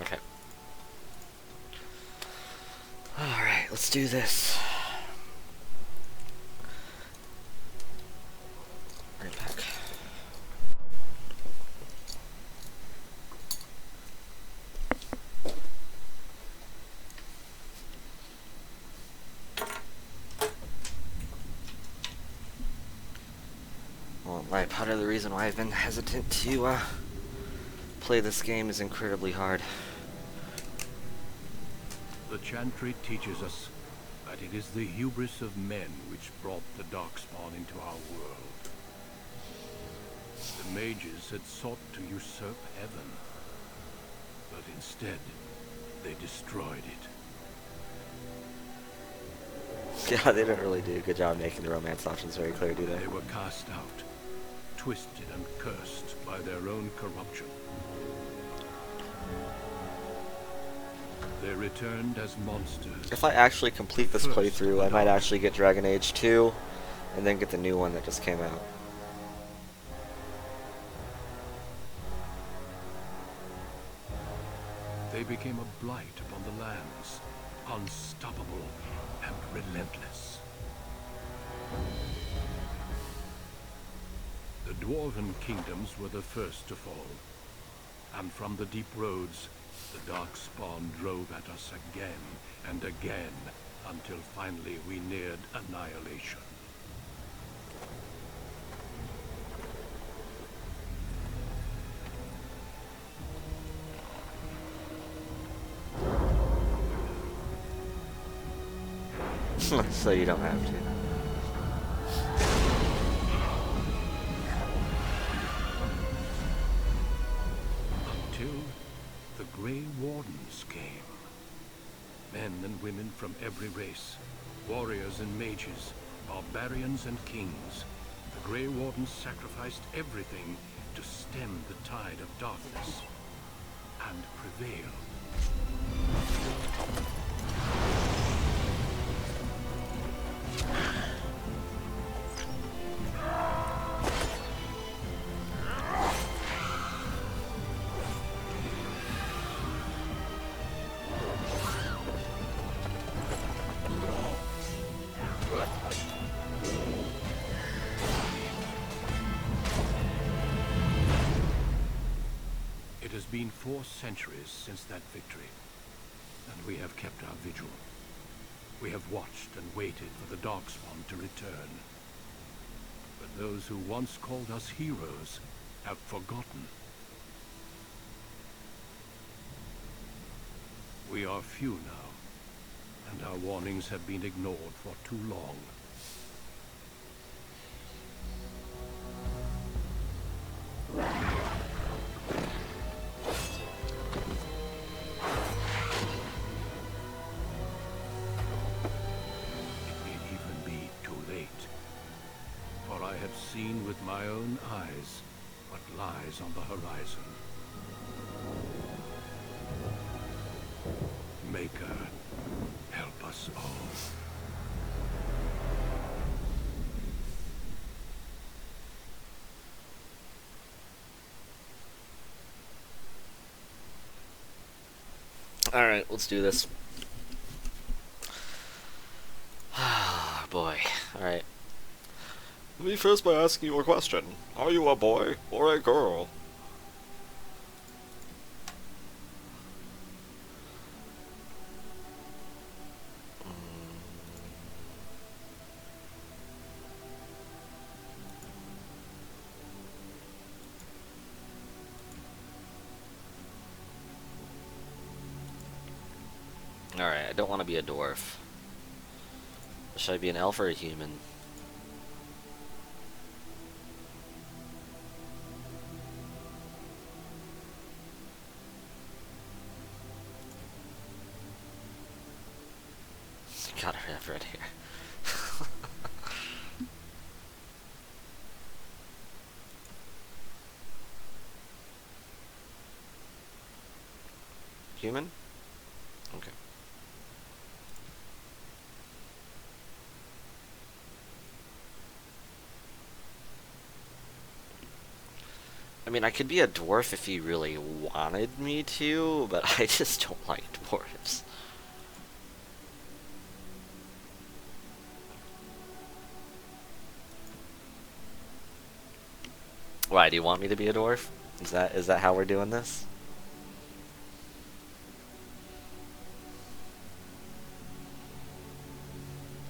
Okay. Alright, let's do this. Bring it back. Well, part of the reason why I've been hesitant to play this game is incredibly hard. The Chantry teaches us that it is the hubris of men which brought the Darkspawn into our world. The mages had sought to usurp heaven, but instead, they destroyed it. Yeah, they don't really do a good job making the romance options very clear, do they? They were cast out, twisted and cursed by their own corruption. They returned as monsters. If I actually complete this playthrough, I might actually get Dragon Age 2, and then get the new one that just came out. They became a blight upon the lands, unstoppable and relentless. The Dwarven kingdoms were the first to fall, and from the deep roads, the Darkspawn drove at us again and again, until finally we neared annihilation. So you don't have to. Until the Grey Wardens came. Men and women from every race, warriors and mages, barbarians and kings. The Grey Wardens sacrificed everything to stem the tide of darkness and prevail. It has been 4 centuries since that victory, and we have kept our vigil. We have watched and waited for the Darkspawn to return. But those who once called us heroes have forgotten. We are few now, and our warnings have been ignored for too long. I have seen with my own eyes what lies on the horizon. Maker, help us all. Alright, let's do this. Ah, boy. Alright. Let me first by asking you a question. Are you a boy or a girl? Alright, I don't want to be a dwarf. Should I be an elf or a human? Got it right here. Human? Okay. I mean, I could be a dwarf if he really wanted me to, but I just don't like dwarves. Why, do you want me to be a dwarf? Is that how we're doing this?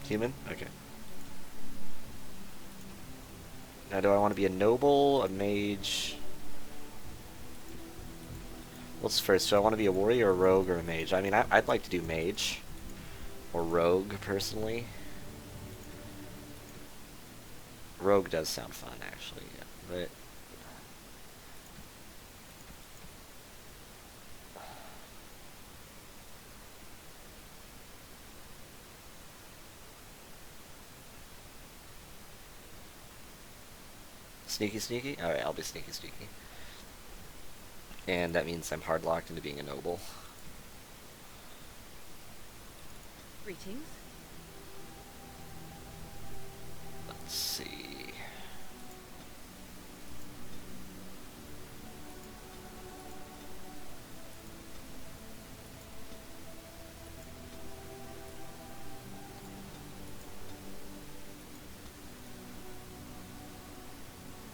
Human? Okay. Now, do I want to be a noble, a mage? What's first? Do I want to be a warrior, a rogue, or a mage? I mean, I'd like to do mage. Or rogue, personally. Rogue does sound fun, actually, yeah. But... Sneaky, sneaky? Alright, I'll be sneaky, sneaky. And that means I'm hard locked into being a noble. Greetings. Let's see.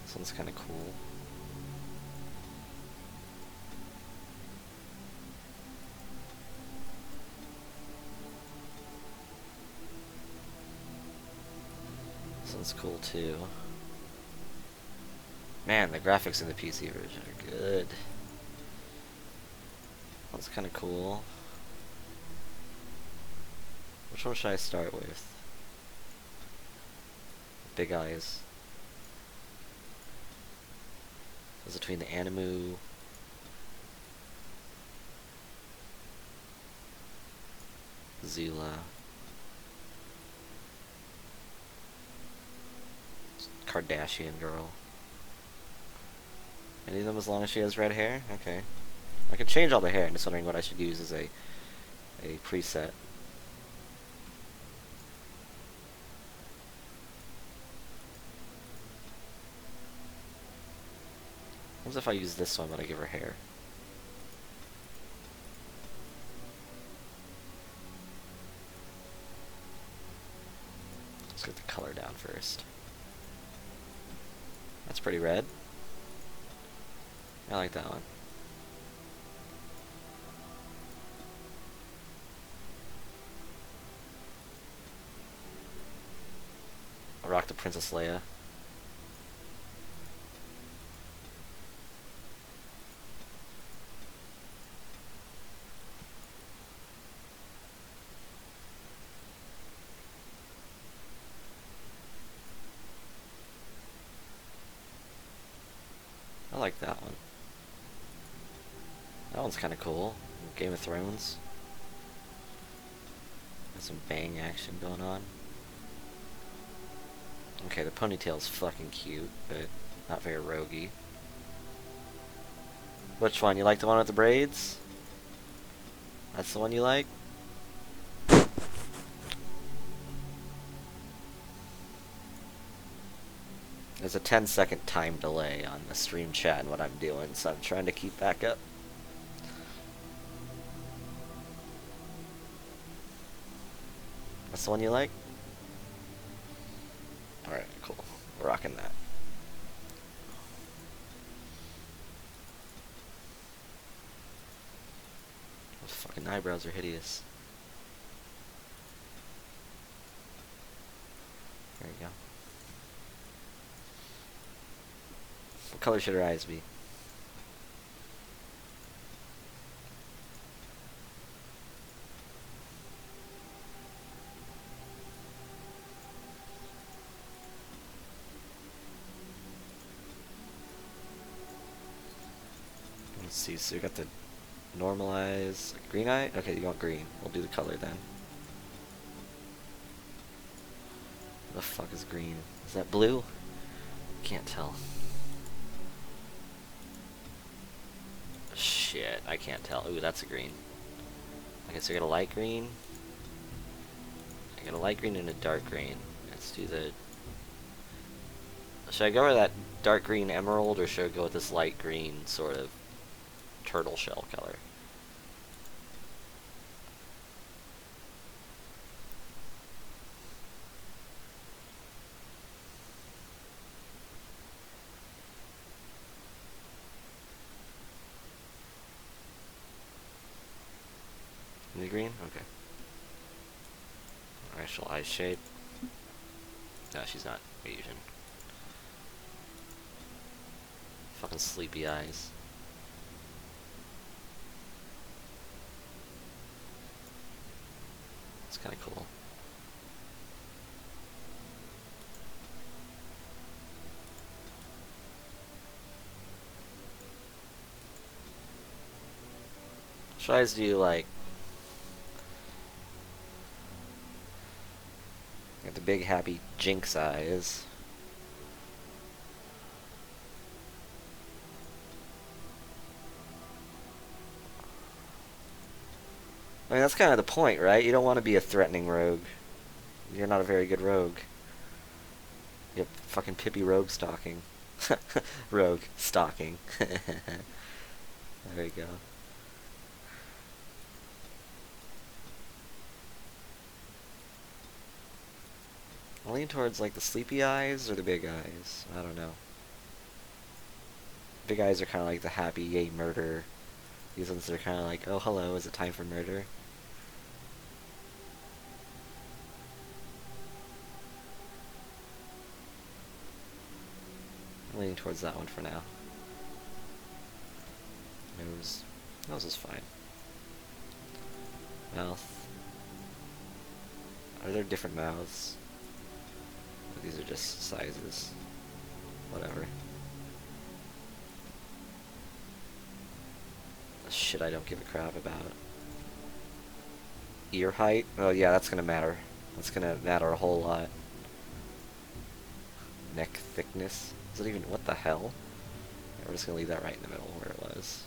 This one's kind of cool. This one's cool too. Man, the graphics in the PC version are good. That's kind of cool. Which one should I start with? Big eyes. It's between the Animu, Zila, Kardashian girl. Any of them as long as she has red hair? Okay. I can change all the hair. I'm just wondering what I should use as a preset. What if I use this one but I give her hair? Let's get the color down first. That's pretty red. I like that one. I'll rock the Princess Leia. I like that one. That one's kind of cool. Game of Thrones. Got some bang action going on. Okay, the ponytail's fucking cute, but not very roguey. Which one? You like the one with the braids? That's the one you like? There's a 10-second time delay on the stream chat and what I'm doing, so I'm trying to keep back up. That's the one you like? Alright, cool. We're rocking that. Those fucking eyebrows are hideous. There you go. What color should her eyes be? Let's see, so you got the normalize green eye? Okay, you want green. We'll do the color then. What the fuck is green? Is that blue? Can't tell. Shit, I can't tell. Ooh, that's a green. Okay, so I got a light green. I got a light green and a dark green. Let's do the Should I go with that dark green emerald, or should I go with this light green sort of turtle shell color? The green? Okay. Racial eye shape. No, she's not Asian. Fucking sleepy eyes. It's kinda cool. Should I just do like got the big happy Jinx eyes. I mean, that's kind of the point, right? You don't want to be a threatening rogue. You're not a very good rogue. You're fucking Pippi rogue stalking. Rogue stalking. There you go. I lean towards like the sleepy eyes or the big eyes. I don't know. Big eyes are kind of like the happy yay murder. These ones are kind of like, oh hello, is it time for murder? I'm leaning towards that one for now. Nose is fine. Mouth. Are there different mouths? Or these are just sizes. Whatever. Shit, I don't give a crap about. Ear height? Oh yeah, that's gonna matter. That's gonna matter a whole lot. Neck thickness? Is it even, what the hell? Yeah, we're just gonna leave that right in the middle where it was.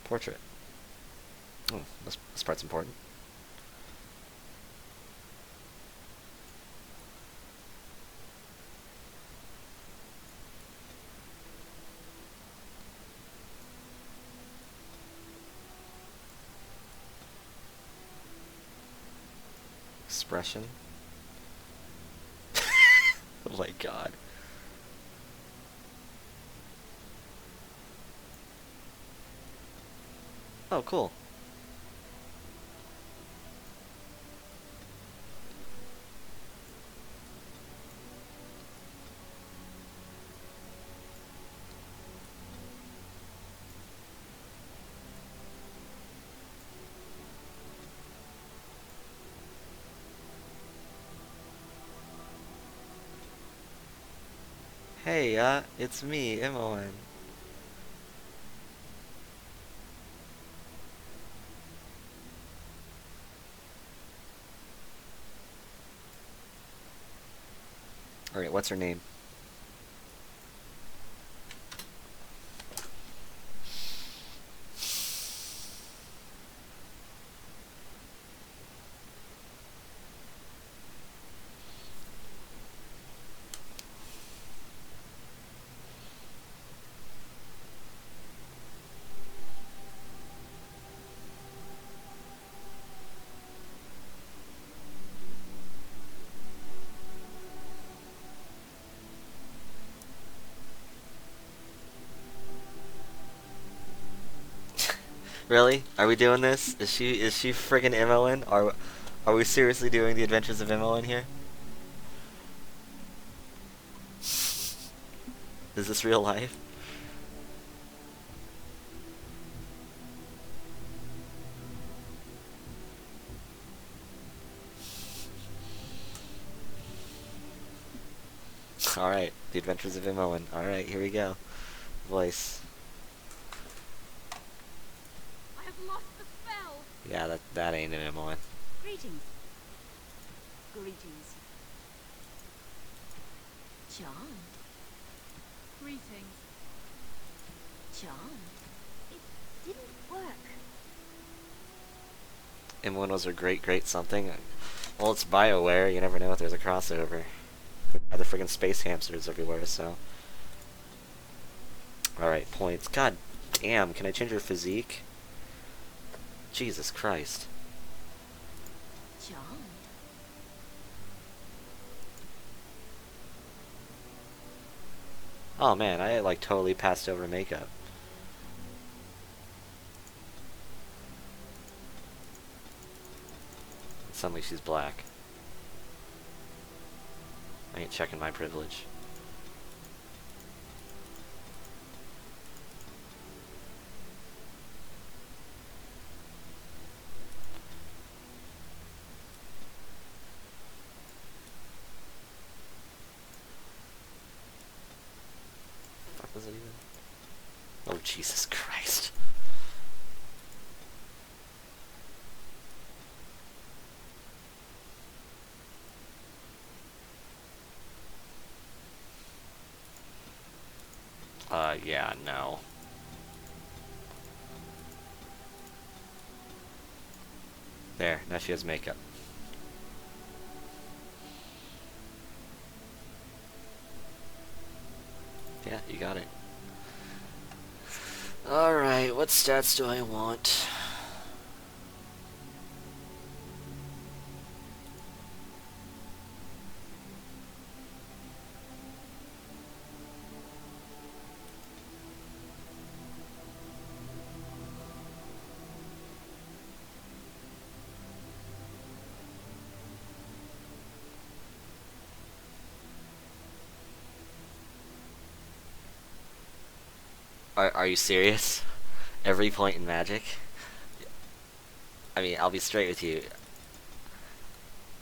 Portrait. Oh, this part's important. Expression. Oh my god. Oh, cool. Hey, it's me, Imoen. Alright, what's her name? Really? Are we doing this? Is she friggin' Imoen? Are we seriously doing the Adventures of Imoen here? Is this real life? Alright, the Adventures of Imoen. Alright, here we go. Voice. I have lost the spell. Yeah, that ain't an Imoen. Greetings. Greetings. Charmed. Greetings. Charmed. It didn't work. Imoen was her great something. Well, it's BioWare. You never know if there's a crossover. We have the friggin' space hamsters everywhere, so. Alright, points. God damn, can I change your physique? Jesus Christ. Charmed. Oh man, I like totally passed over makeup. Suddenly she's black. I ain't checking my privilege. Fuck was it even? Oh Jesus Christ. Yeah, no. There, now she has makeup. Yeah, you got it. Alright, what stats do I want? Are you serious? Every point in Magic? I mean, I'll be straight with you.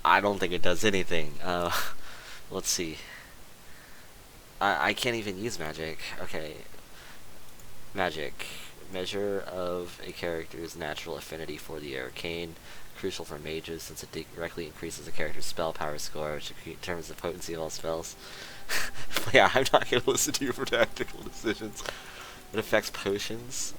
I don't think it does anything. Let's see. I can't even use Magic. Okay. Magic. Measure of a character's natural affinity for the arcane. Crucial for mages since it directly increases a character's spell power score, which determines the potency of all spells. Yeah, I'm not going to listen to you for tactical decisions. It affects potions.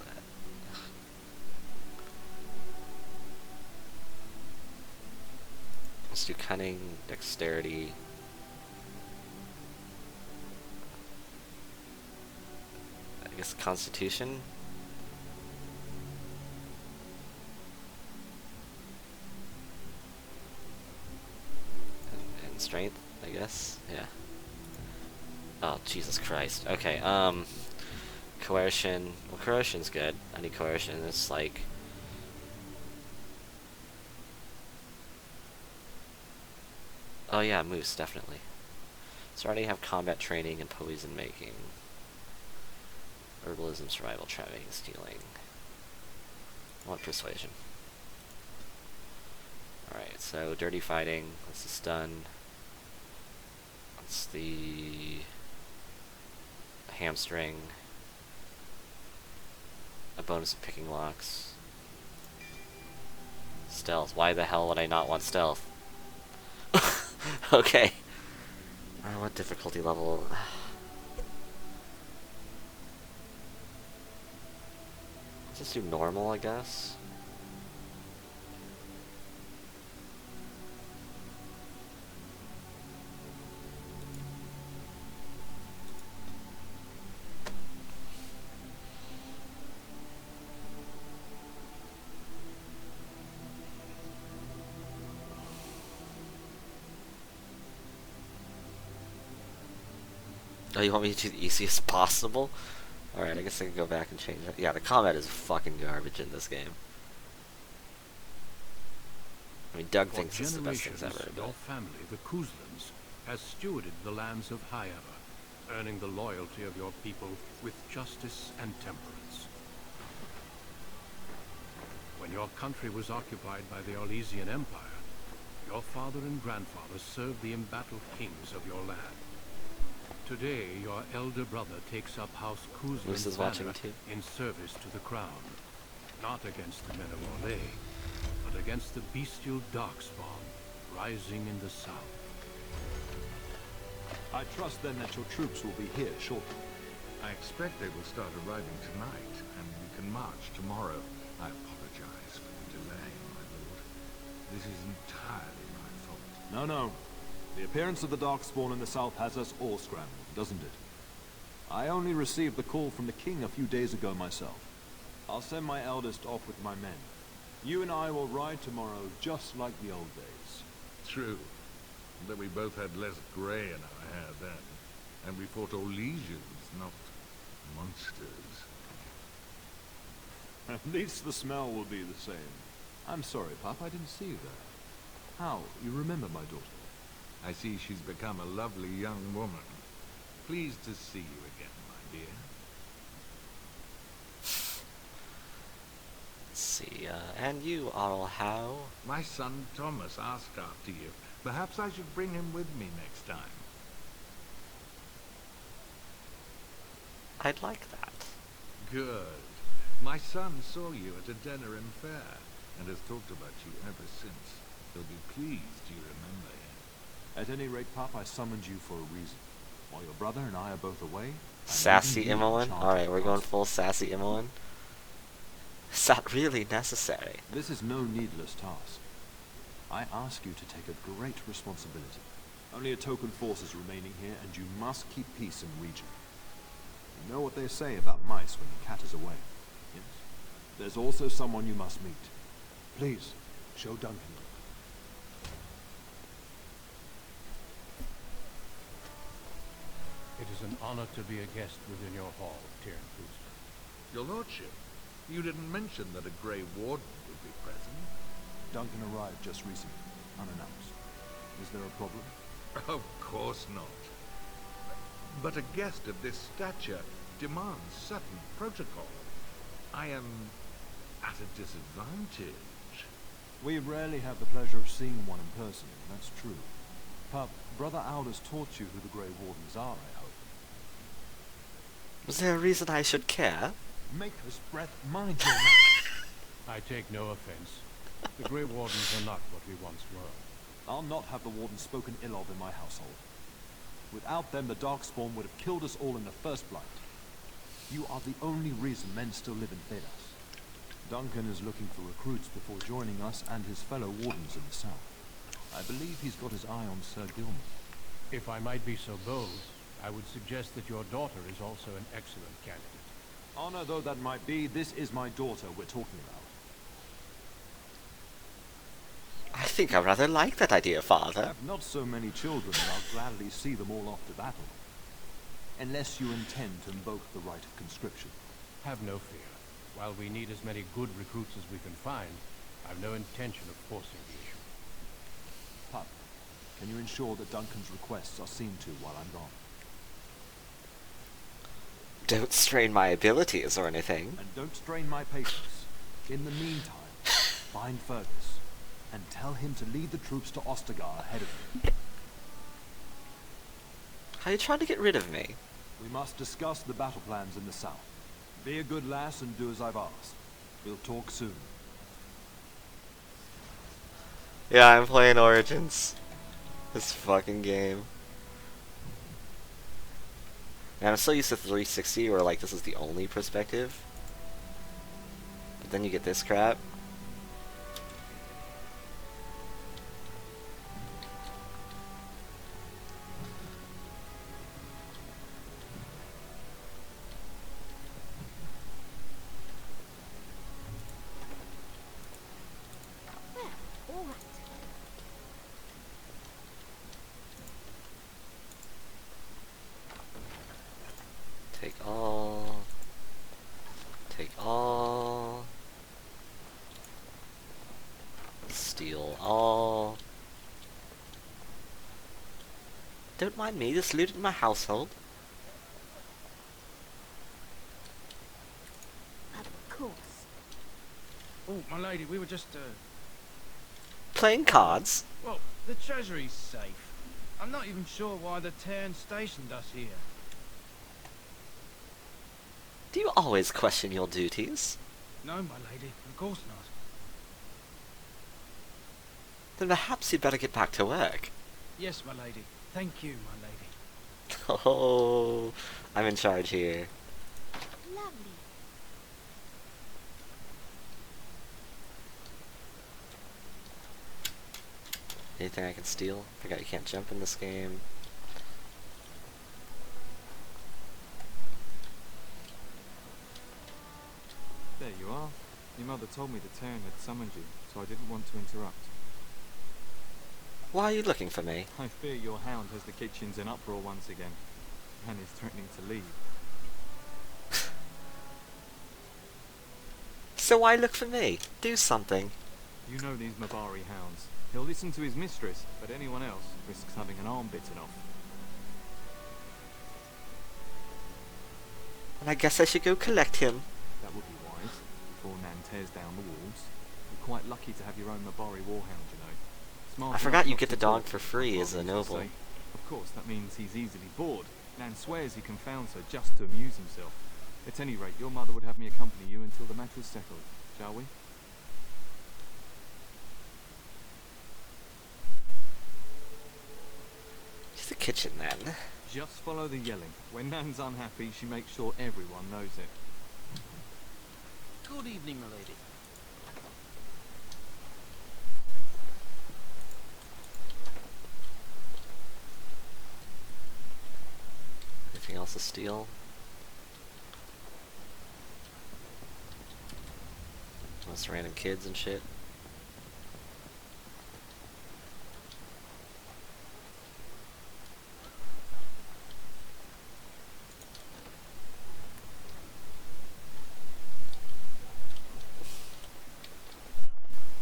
Let's do cunning, dexterity. I guess constitution. And strength, I guess. Yeah. Oh, Jesus Christ. Okay, coercion. Well, coercion's good. I need coercion. It's like... Oh yeah, moose, definitely. So I already have combat training and poison making. Herbalism, survival, trapping, stealing. I want persuasion. Alright, so dirty fighting. That's the stun. That's the... hamstring. A bonus of picking locks. Stealth. Why the hell would I not want stealth? Okay. What difficulty level? Let's just do normal, I guess. Oh, you want me to do the easiest possible? Alright, I guess I can go back and change that. Yeah, the combat is fucking garbage in this game. I mean, Doug thinks it's the best things ever. Your family, the Kuzlans, has stewarded the lands of High Ever, earning the loyalty of your people with justice and temperance. When your country was occupied by the Orlesian Empire, your father and grandfather served the embattled kings of your land. Today, your elder brother takes up House Kuzlan's banner in service to the crown. Not against the men of Orlais, but against the bestial Darkspawn rising in the south. I trust then that your troops will be here shortly. I expect they will start arriving tonight, and we can march tomorrow. I apologize for the delay, my lord. This is entirely my fault. No, no. The appearance of the Darkspawn in the south has us all scrambling, doesn't it? I only received the call from the king a few days ago myself. I'll send my eldest off with my men. You and I will ride tomorrow just like the old days. True. That we both had less grey in our hair then. And we fought all legions, not monsters. At least the smell will be the same. I'm sorry, Pop, I didn't see you there. How? You remember my daughter? I see she's become a lovely young woman. Pleased to see you again, my dear. Let's see, and you, Arl Howe? My son Thomas asked after you. Perhaps I should bring him with me next time. I'd like that. Good. My son saw you at a Denerim fair, and has talked about you ever since. He'll be pleased you remember him. At any rate, Pop, I summoned you for a reason. While your brother and I are both away... Sassy Imoen? Alright, we're going full Sassy Imoen. Is that really necessary? This is no needless task. I ask you to take a great responsibility. Only a token force is remaining here, and you must keep peace in the region. You know what they say about mice when the cat is away. Yes? There's also someone you must meet. Please, show Duncan. It is an honor to be a guest within your hall, Tyrion Brewster. Your lordship, you didn't mention that a Grey Warden would be present. Duncan arrived just recently, unannounced. Is there a problem? Of course not. But a guest of this stature demands certain protocol. I am at a disadvantage. We rarely have the pleasure of seeing one in person, that's true. Pup, Brother Aldous taught you who the Grey Wardens are, I hope. Was there a reason I should care? Maker's breath, mind your mouth. I take no offense. The Grey Wardens are not what we once were. I'll not have the Warden spoken ill of in my household. Without them, the Darkspawn would have killed us all in the first blight. You are the only reason men still live in Thedas. Duncan is looking for recruits before joining us and his fellow Wardens in the south. I believe he's got his eye on Sir Gilman. If I might be so bold, I would suggest that your daughter is also an excellent candidate. Honor though that might be, this is my daughter we're talking about. I think I rather like that idea, I Father. have not so many children that I'll gladly see them all off to battle. Unless you intend to invoke the right of conscription. Have no fear. While we need as many good recruits as we can find, I've no intention of forcing the issue. Pup, can you ensure that Duncan's requests are seen to while I'm gone? Don't strain my abilities or anything. And don't strain my patience. In the meantime, find Fergus and tell him to lead the troops to Ostagar ahead of me. Are you trying to get rid of me? We must discuss the battle plans in the south. Be a good lass and do as I've asked. We'll talk soon. Yeah, I'm playing Origins. This fucking game. Man, I'm so used to 360 where like this is the only perspective. But then you get this crap. All right. Take all. Take all. Steal all. Don't mind me, just looted my household. Of course. Oh, my lady, we were just, Playing cards? well, the treasury's safe. I'm not even sure why the Terran stationed us here. Do you always question your duties? No, my lady, of course not. Then perhaps you'd better get back to work. Yes, my lady. Thank you, my lady. Oh, I'm in charge here. Lovely. Anything I can steal? Forgot you can't jump in this game. There you are. Your mother told me the Terran had summoned you, so I didn't want to interrupt. Why are you looking for me? I fear your hound has the kitchens in uproar once again, and is threatening to leave. So why look for me? Do something. You know these Mabari hounds. He'll listen to his mistress, but anyone else risks having an arm bitten off. And I guess I should go collect him. That would be wise, before Nan tears down the walls. You're quite lucky to have your own Mabari warhound, you know. Smart I forgot enough you not get to the dog talk, for free as a as they noble. say. Of course, that means he's easily bored. Nan swears he confounds her just to amuse himself. At any rate, your mother would have me accompany you until the matter is settled, shall we? To the kitchen then. Just follow the yelling. When Nan's unhappy, she makes sure everyone knows it. Good evening, milady. Anything else to steal? Those random kids and shit.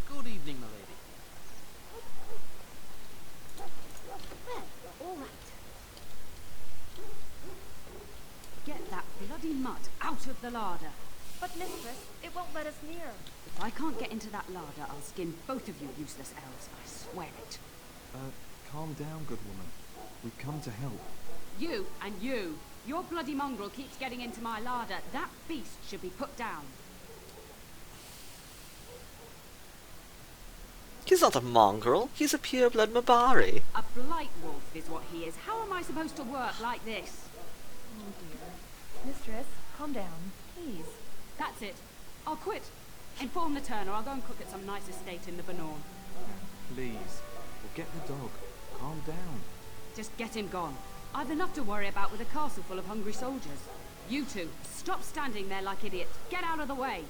Good evening, milady. There, all right. Get that bloody mud out of the larder. But mistress, it won't let us near. If I can't get into that larder, I'll skin both of you useless elves, I swear it. Calm down, good woman. We've come to help. You and you. Your bloody mongrel keeps getting into my larder. That beast should be put down. He's not a mongrel. He's a pureblood Mabari. A blight wolf is what he is. How am I supposed to work like this? Oh dear. Mistress, calm down, please. That's it. I'll quit. Inform the Turner. I'll go and cook at some nice estate in the Banorn. Please. We'll get the dog. Calm down. Just get him gone. I've enough to worry about with a castle full of hungry soldiers. You two, stop standing there like idiots. Get out of the way.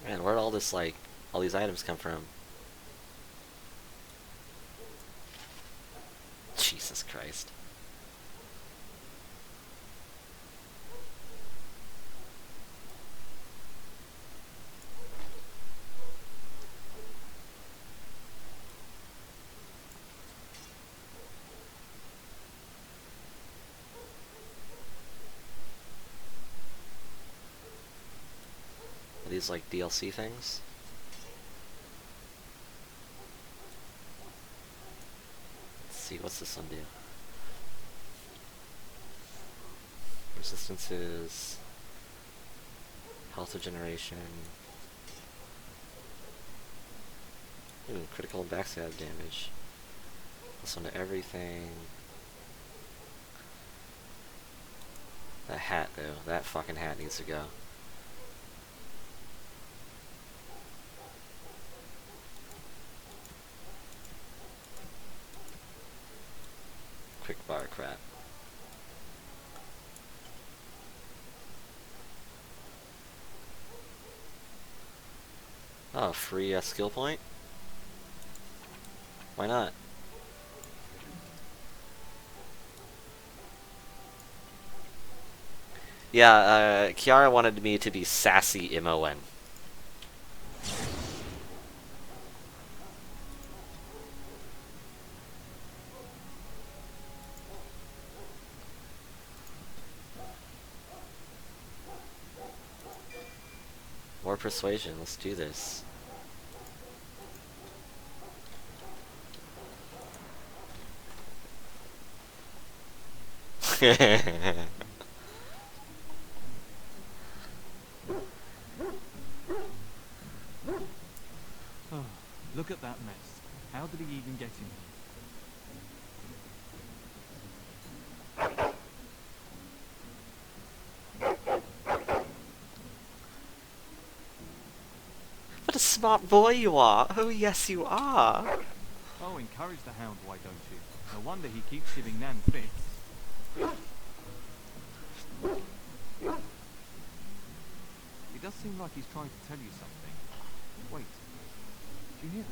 Man, where'd all this, like, all these items come from? Jesus Christ. Are these like DLC things? Let's see, what's this one do? Resistance is health regeneration. Ooh, critical and backstab damage. This one to everything. That hat though, that fucking hat needs to go. Quick bar crap. Oh, free skill point? Why not? Yeah, Kiara wanted me to be sassy MON. More persuasion, let's do this. Oh, look at that mess. How did he even get in here? What a smart boy you are! Oh yes you are! Oh, encourage the hound, why don't you? No wonder he keeps giving Nan fits. It does seem like he's trying to tell you something. Wait, do you hear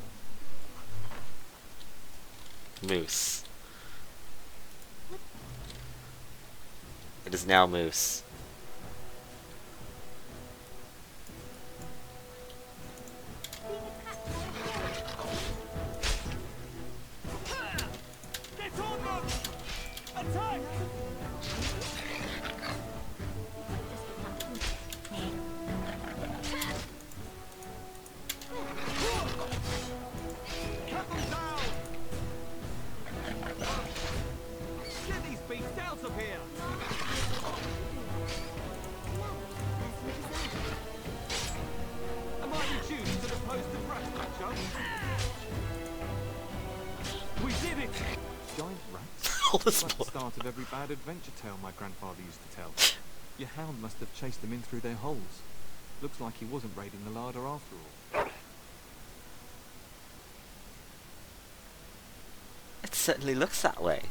that? Moose. It is now Moose. Get on them! Attack! Cut them down! Get these beasts out of here! Am I reduced to the post of Ratcatcher? We did it! Giant rats? All this That's the boy. start of every bad adventure tale my grandfather used to tell. Your hound must have chased them in through their holes. Looks like he wasn't raiding the larder after all. It certainly looks that way.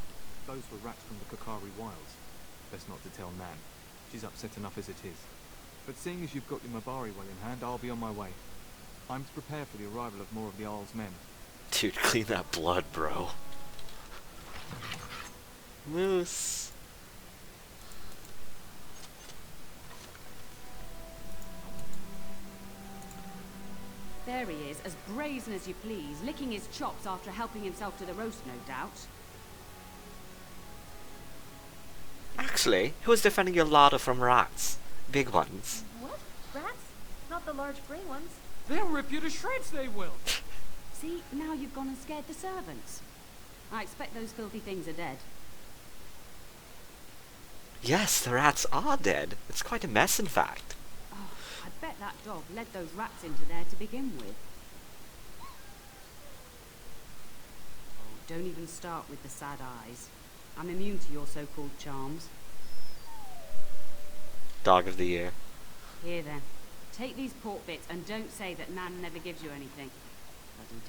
Those were rats from the Kokari Wilds. Best not to tell Nan. She's upset enough as it is. But seeing as you've got your Mabari well in hand, I'll be on my way. I'm to prepare for the arrival of more of the Isle's men. Dude, clean that blood, bro. Moose. There he is, as brazen as you please, licking his chops after helping himself to the roast, no doubt. Actually, who is defending your larder from rats? Big ones. What? Rats? Not the large grey ones. They'll rip you to shreds, they will! See, now you've gone and scared the servants. I expect those filthy things are dead. Yes, the rats are dead. It's quite a mess, in fact. Oh, I bet that dog led those rats into there to begin with. Oh, don't even start with the sad eyes. I'm immune to your so-called charms. Dog of the year. Here then, take these pork bits and don't say that Nan never gives you anything. Bloody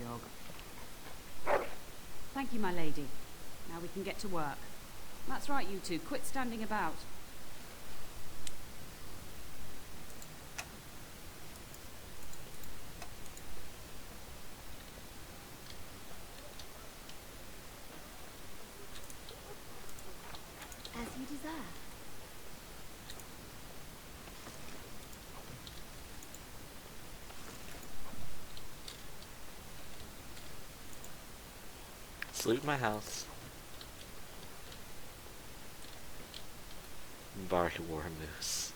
dog. Thank you, my lady. Now we can get to work. That's right, you two. Quit standing about. As you desire. Salute my house. Bark War Moose.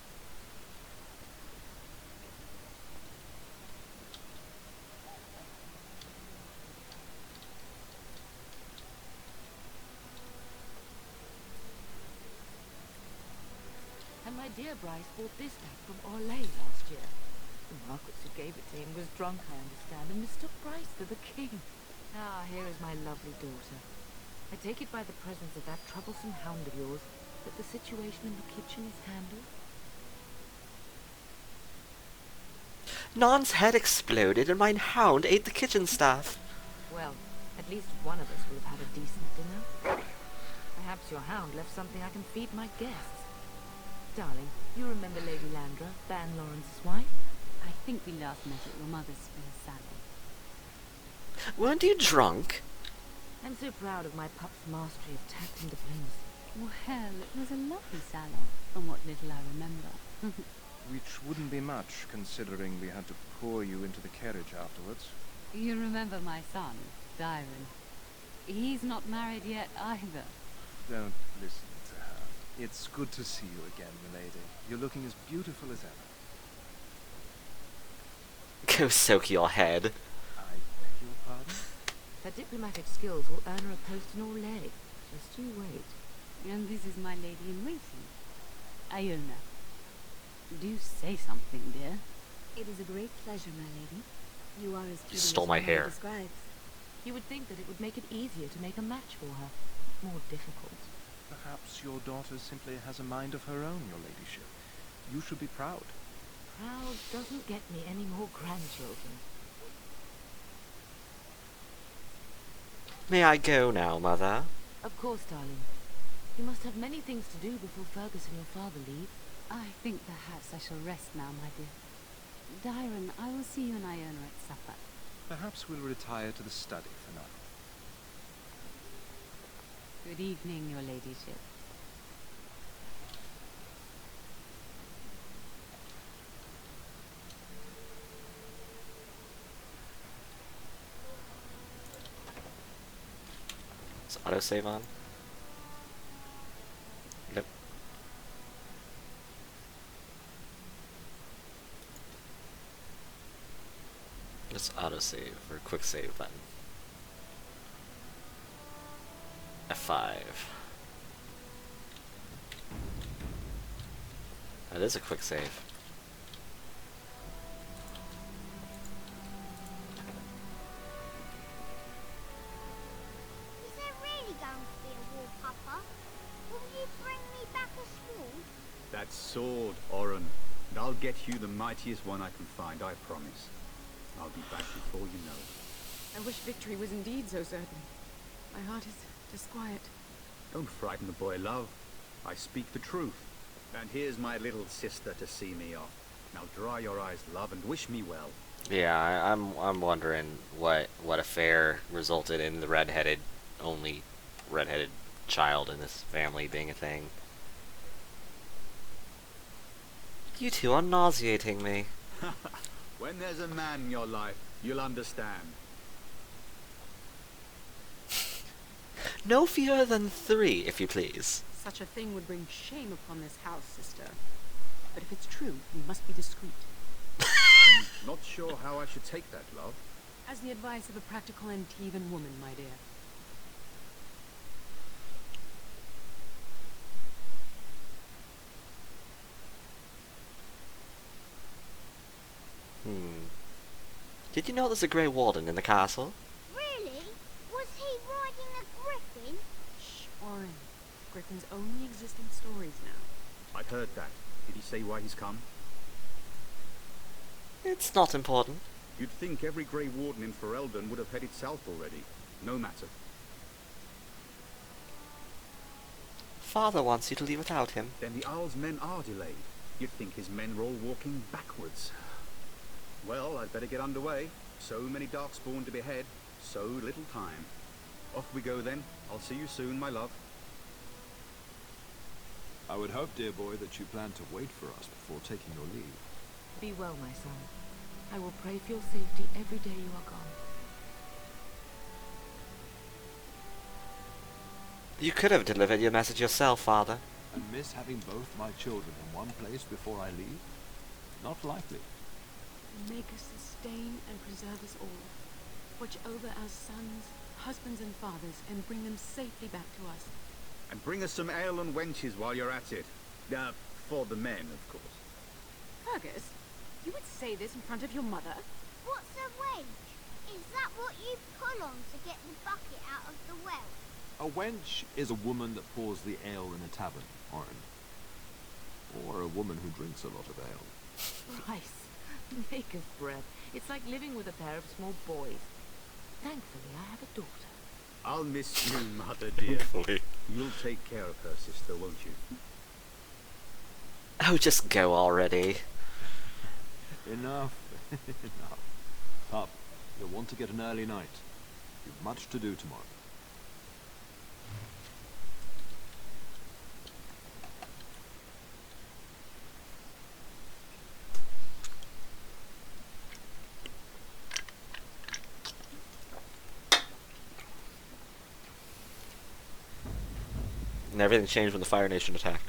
And my dear Bryce bought this back from Orlais last year. The Marquis who gave it to him was drunk, I understand, and mistook Bryce for the king. Ah, here is my lovely daughter. I take it by the presence of that troublesome hound of yours that the situation in the kitchen is handled? Nan's head exploded and my hound ate the kitchen staff. Well, at least one of us will have had a decent dinner. Perhaps your hound left something I can feed my guests. Darling, you remember Lady Landra, Van Lawrence's wife? I think we last met at your mother's for her salon. Weren't you drunk? I'm so proud of my pup's mastery of tact and diplomacy. Well, it was a lovely salon, from what little I remember. Which wouldn't be much, considering we had to pour you into the carriage afterwards. You remember my son, Dyron. He's not married yet either. Don't listen to her. It's good to see you again, milady. You're looking as beautiful as ever. Go soak your head. I beg your pardon? Her diplomatic skills will earn her a post in Orlais. Just you wait. And this is my lady in waiting, Iona. Do say something, dear. It is a great pleasure, my lady. You are as pretty stole as my your hair. mother describes. You would think that it would make it easier to make a match for her. More difficult. Perhaps your daughter simply has a mind of her own, your ladyship. You should be proud. Proud doesn't get me any more grandchildren. May I go now, Mother? Of course, darling. You must have many things to do before Fergus and your father leave. I think perhaps I shall rest now, my dear. Dyron, I will see you and Iona at supper. Perhaps we'll retire to the study for now. Good evening, your ladyship. Is autosave on? Nope. Let's autosave or quick save button. F5. That is a quick save. Is there really going to be a war, Papa? Will you bring me back a sword? That sword, Oren. And I'll get you the mightiest one I can find, I promise. I'll be back before you know it. I wish victory was indeed so certain. My heart is disquiet. Don't frighten the boy, love. I speak the truth. And here's my little sister to see me off. Now dry your eyes, love, and wish me well. Yeah, I'm wondering what affair resulted in the only redheaded child in this family being a thing. You two are nauseating me. When there's a man in your life, you'll understand. No fewer than 3, if you please. Such a thing would bring shame upon this house, sister. But if it's true, we must be discreet. I'm not sure how I should take that, love. As the advice of a practical and even woman, my dear. Did you know there's a Grey Warden in the castle? Really? Was he riding a griffin? Shh, Oren. Griffins only exist in stories now. I've heard that. Did he say why he's come? It's not important. You'd think every Grey Warden in Ferelden would have headed south already. No matter. Father wants you to leave without him. Then the Owl's men are delayed. You'd think his men were all walking backwards. Well, I'd better get underway. So many Darkspawn to behead, so little time. Off we go then. I'll see you soon, my love. I would hope, dear boy, that you plan to wait for us before taking your leave. Be well, my son. I will pray for your safety every day you are gone. You could have delivered your message yourself, Father. And miss having both my children in one place before I leave? Not likely. Make us sustain and preserve us all. Watch over our sons, husbands and fathers, and bring them safely back to us. And bring us some ale and wenches while you're at it. For the men, of course. Fergus, you would say this in front of your mother? What's a wench? Is that what you pull on to get the bucket out of the well? A wench is a woman that pours the ale in a tavern, Oren. Or a woman who drinks a lot of ale. Rice, make of breath. It's like living with a pair of small boys. Thankfully, I have a daughter. I'll miss you, mother dear. Thankfully. You'll take care of her, sister, won't you? Oh, just go already. Enough. Enough. Up. You'll want to get an early night. You've much to do tomorrow. And everything changed when the Fire Nation attacked.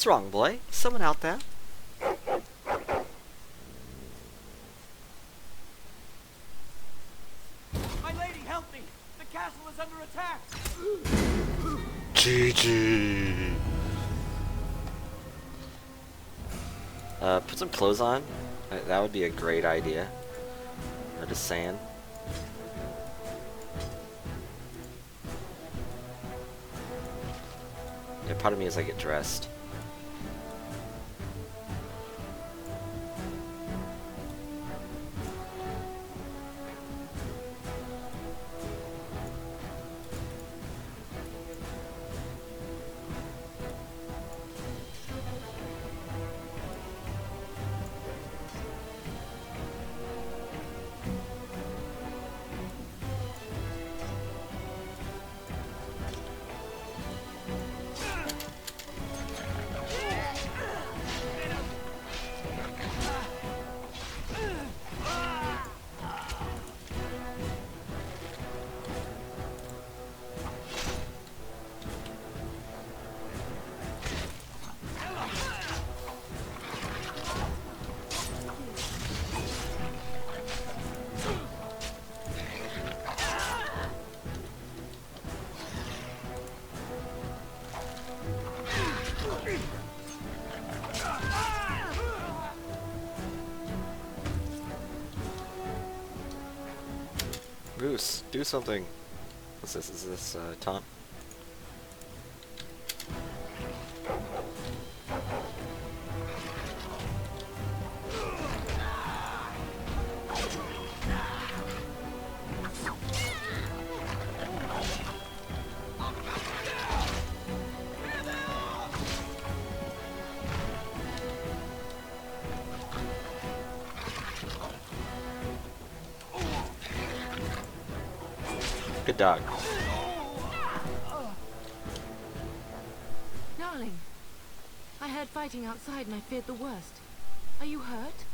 What's wrong, boy? Someone out there? My lady, help me! The castle is under attack! GG. Put some clothes on. That would be a great idea. I'm just saying. Yeah, part of me is I get dressed. Goose, do something. What's this? Is this taunt? Good dog. Darling, I heard fighting outside and I feared the worst. Are you hurt?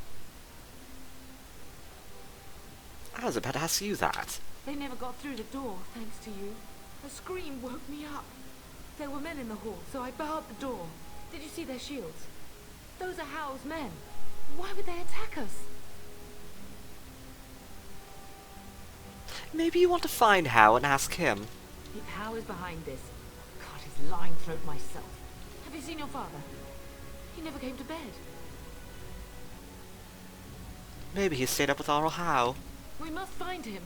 I was about to ask you that. They never got through the door, thanks to you. A scream woke me up. There were men in the hall, so I barred the door. Did you see their shields? Those are Howe's men. Why would they attack us? Maybe you want to find Howe and ask him. If Howe is behind this, cut his lying throat myself. Have you seen your father? He never came to bed. Maybe he stayed up with our Howe. We must find him.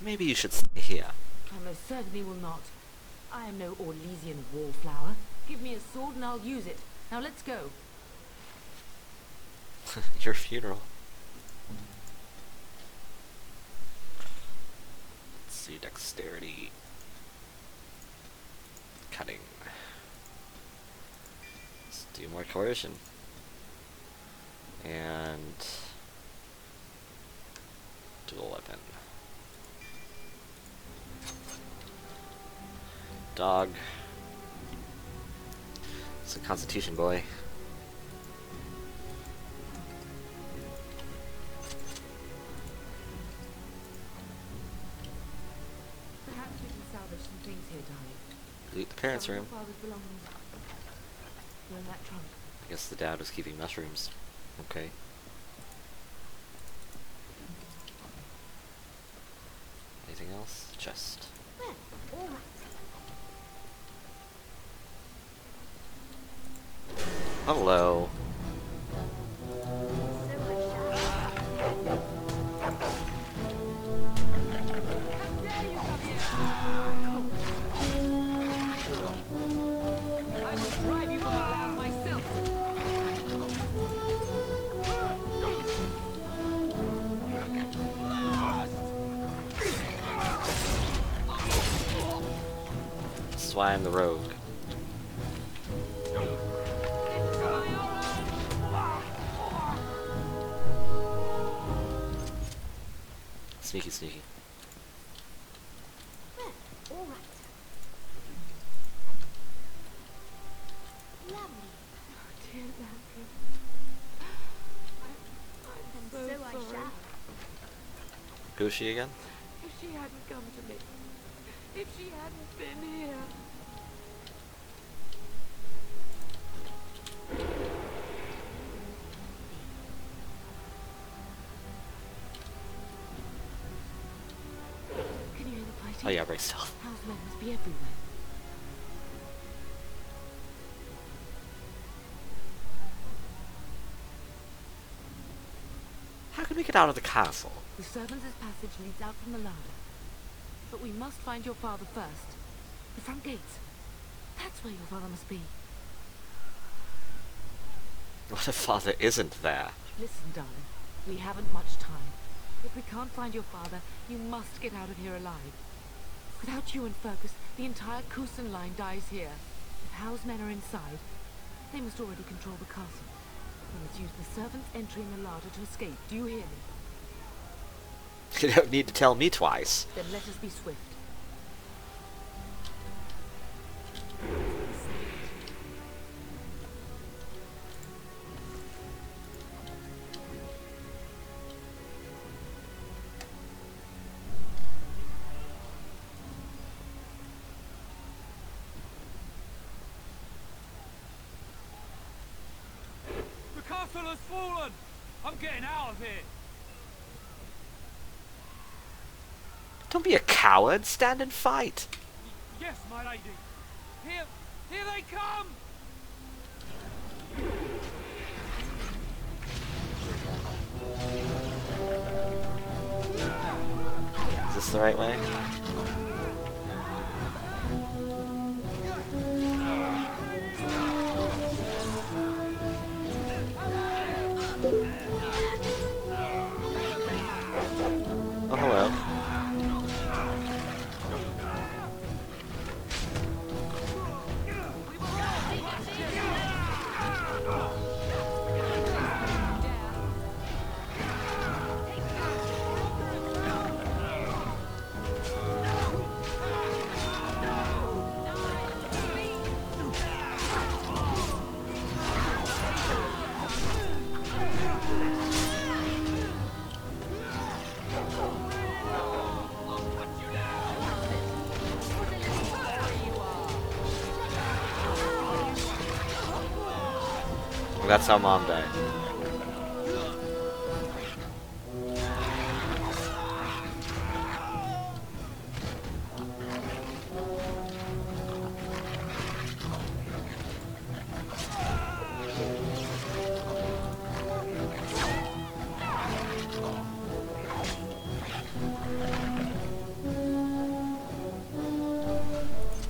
Maybe you should stay here. I most certainly will not. I am no Orlesian wallflower. Give me a sword and I'll use it. Now let's go. Your funeral. Let's see, dexterity. Cutting. Let's do more coercion. And dual weapon. Dog. It's a constitution boy. Perhaps we can salvage some things here, darling. Loot the parents' Some of room. your father's belongings. They're in that trunk. I guess the dad was keeping mushrooms. Okay. Anything else? Chest. Hello. I will drive you from the land myself. That's why I'm the rogue. Sneaky, sneaky. All right. Lovely. Dear Landry. I'm So so I sorry. shall. Who's she again? If she hadn't come to me. If she hadn't been here. Can you hear the fighting? Oh yeah, break stealth. House men must be everywhere. How can we get out of the castle? The servants' passage leads out from the larder. But we must find your father first. The front gates. That's where your father must be. What if father isn't there? Listen, darling. We haven't much time. If we can't find your father, you must get out of here alive. Without you and Fergus, the entire Kusen line dies here. If Howe's men are inside, they must already control the castle. We must use the servants entering the larder to escape. Do you hear me? You don't need to tell me twice. Then let us be swift. The castle has fallen! I'm getting out of here! Don't be a coward. Stand and fight. Yes, my lady! Here they come! Is this the right way? Oh, hello. That's how Mom died.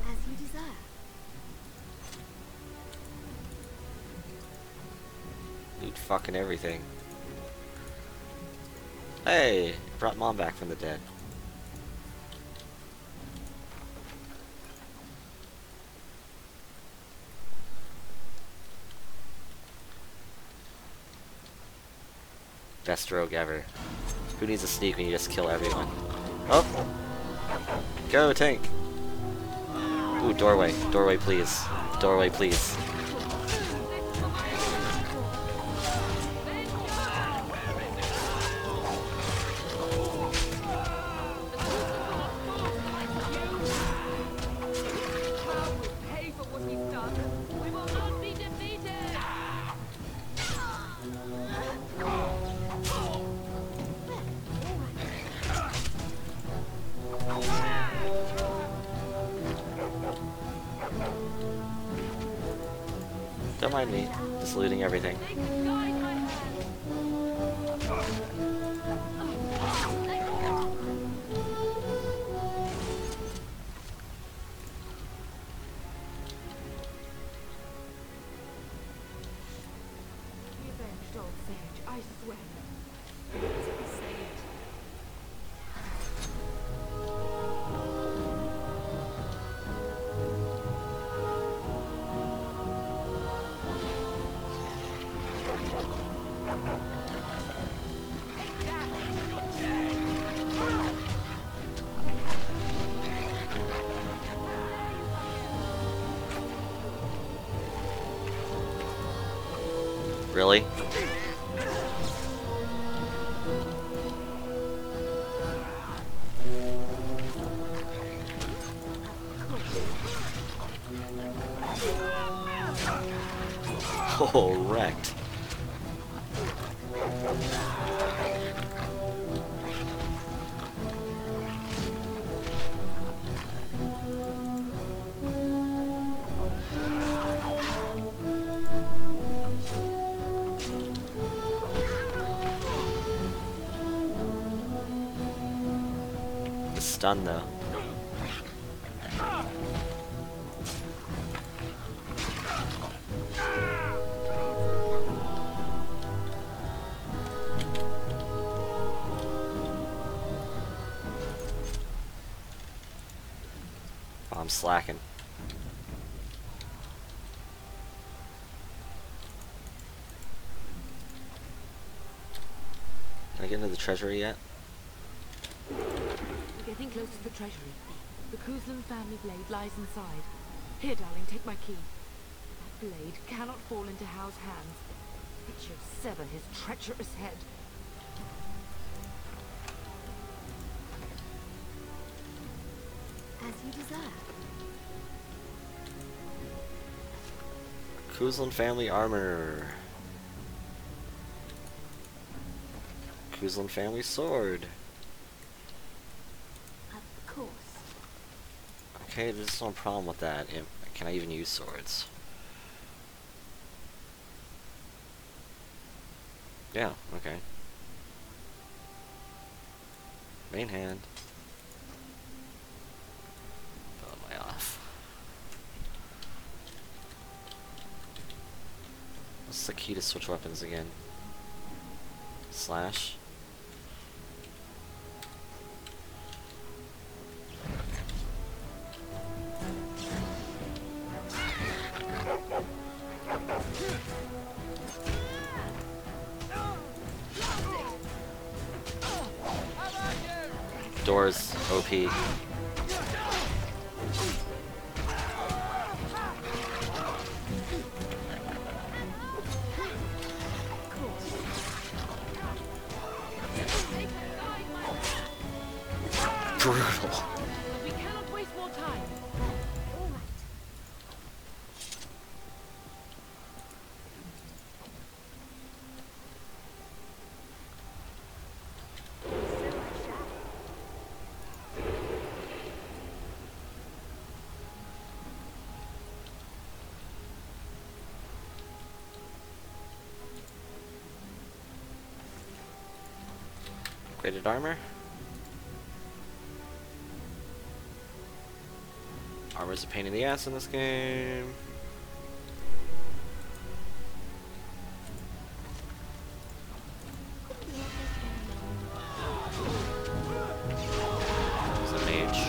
As you desire. Loot fucking everything. Hey! Brought Mom back from the dead. Best rogue ever. Who needs a sneak when you just kill everyone? Oh! Go, tank! Ooh, doorway. Doorway, please. Doorway, please. Pay for what he's done. We will not be defeated. Don't mind me. Just looting everything. Be avenged, old sage. I swear. Let's be saved. Really? Oh, wrecked. The stun though. I'm slacking. Can I get into the treasury yet? We're getting close to the treasury. The Kuzlan family blade lies inside. Here, darling, take my key. That blade cannot fall into Hao's hands. It shall sever his treacherous head. As you deserve. Kuzlan family armor. Kuzlan family sword. Of course. Okay, there's no problem with that. Can I even use swords? Yeah, okay. Main hand. Bow my off. What's the key to switch weapons again? Slash. Doors, OP. Brutal. We cannot waste more time. All right. Upgraded armor. Armor's a pain in the ass in this game. There's a mage.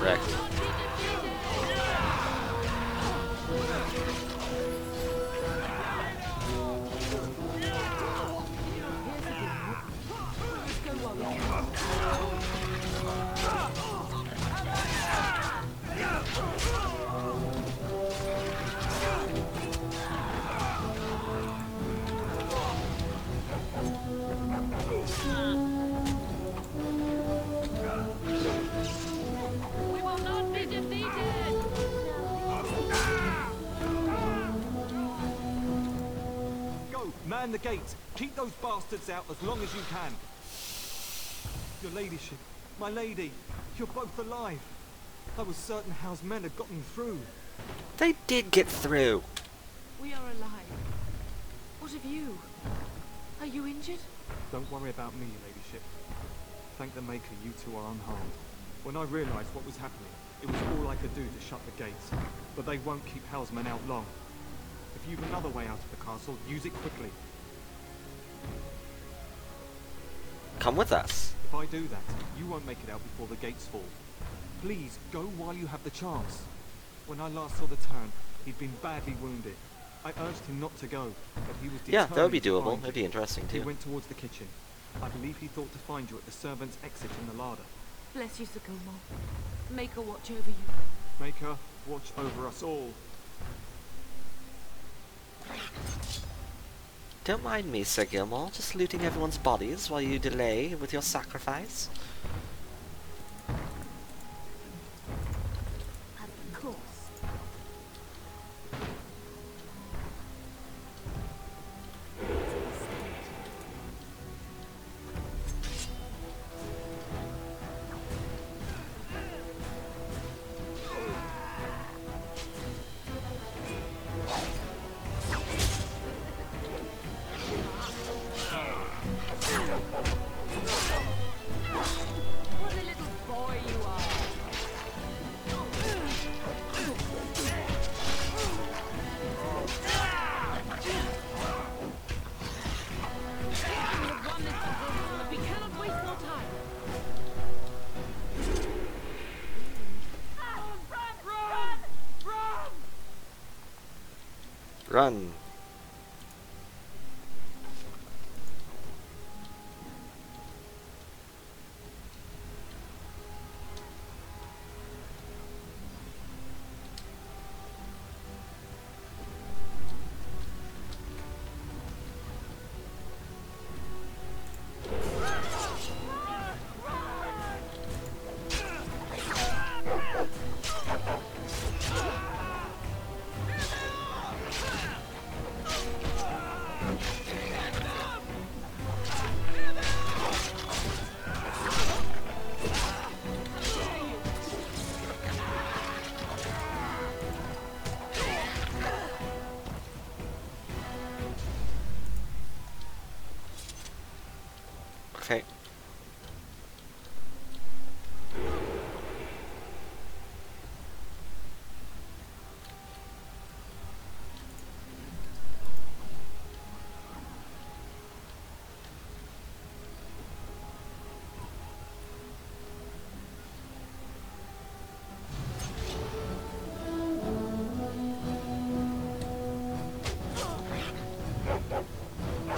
Wrecked. We will not be defeated! Go, man the gates. Keep those bastards out as long as you can. Your ladyship, my lady, you're both alive. I was certain Hao's men had gotten through. They did get through. We are alive. What of you? Are you injured? Don't worry about me, your ladyship. Thank the Maker you two are unharmed. When I realized what was happening, it was all I could do to shut the gates. But they won't keep Hao's men out long. If you've another way out of the castle, use it quickly. Come with us. If I do that, you won't make it out before the gates fall. Please, go while you have the chance. When I last saw the Terran, he'd been badly wounded. I urged him not to go, but he was determined. Yeah, that would be to doable. find That'd you. be interesting He too. went towards the kitchen. I believe he thought to find you at the servants' exit in the larder. Bless you, Sir Gilmore. Make her watch over you. Make her watch over us all. Don't mind me, Sir Gilmore, just looting everyone's bodies while you delay with your sacrifice. Of course. What a little boy you are. We cannot waste more time. Run! Okay.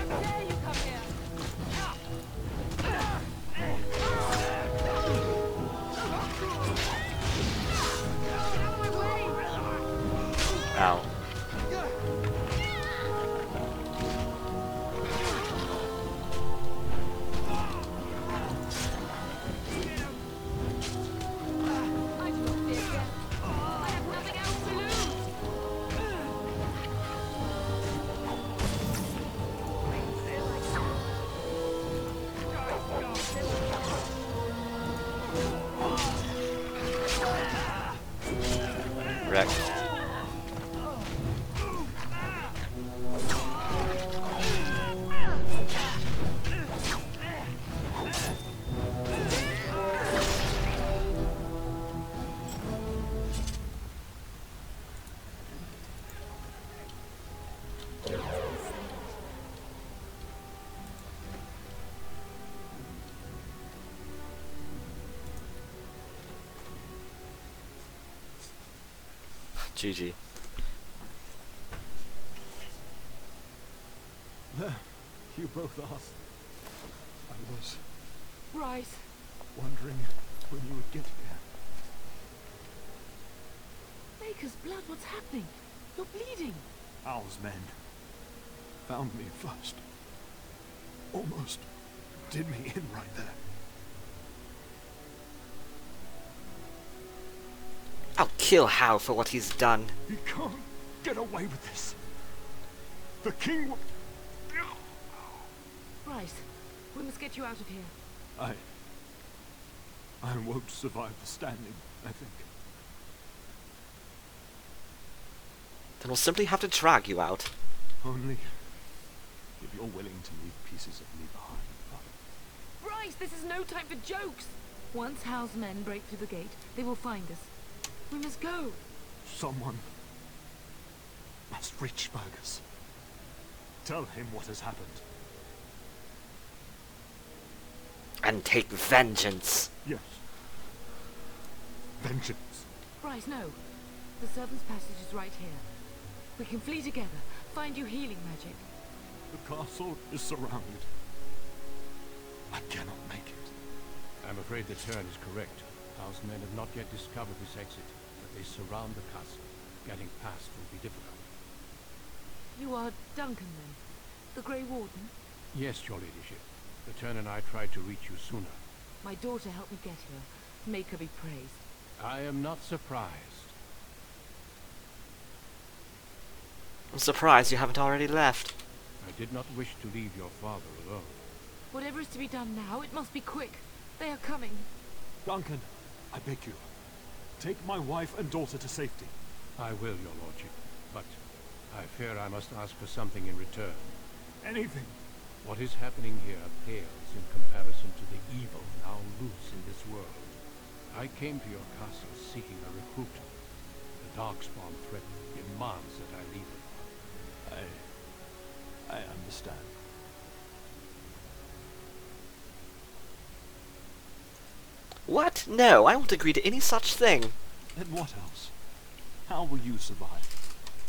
Dare you come here? Ow. I do not fear death. I have nothing else to lose. Wrecked. GG. There, you both asked. I was Bryce, wondering when you would get here. Baker's blood, what's happening? You're bleeding. Owl's men found me first. Almost did me in right there. I'll kill Hal for what he's done. You can't get away with this. The king will... Bryce, we must get you out of here. I won't survive the standing, I think. Then we'll simply have to drag you out. Only if you're willing to leave pieces of me behind, Father. Bryce, this is no time for jokes. Once Hal's men break through the gate, they will find us. We must go. Someone must reach Burgess. Tell him what has happened. And take vengeance. Yes. Vengeance. Bryce, no. The servant's passage is right here. We can flee together, find you healing magic. The castle is surrounded. I cannot make it. I'm afraid the Turn is correct. House men have not yet discovered this exit, but they surround the castle. Getting past will be difficult. You are Duncan, then? The Grey Warden? Yes, your ladyship. The Turn and I tried to reach you sooner. My daughter helped me get here. Make her be praised. I am not surprised. I'm surprised you haven't already left. I did not wish to leave your father alone. Whatever is to be done now, it must be quick. They are coming. Duncan, I beg you. Take my wife and daughter to safety. I will, your lordship, but I fear I must ask for something in return. Anything. What is happening here pales in comparison to the evil now loose in this world. I came to your castle seeking a recruit. The Darkspawn threat demands that I leave it. I understand. What? No, I won't agree to any such thing. Then what else? How will you survive?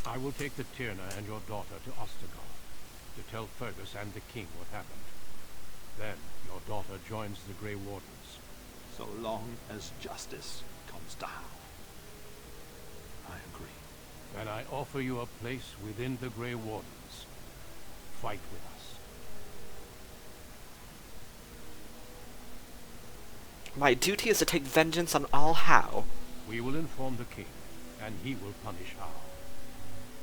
I will take the Tyrna and your daughter to Ostergard to tell Fergus and the king what happened. Then your daughter joins the Grey Wardens. So long as justice comes to Howe. I agree. Then I offer you a place within the Grey Wardens. Fight with us. My duty is to take vengeance on all Howe. We will inform the king, and he will punish Howe.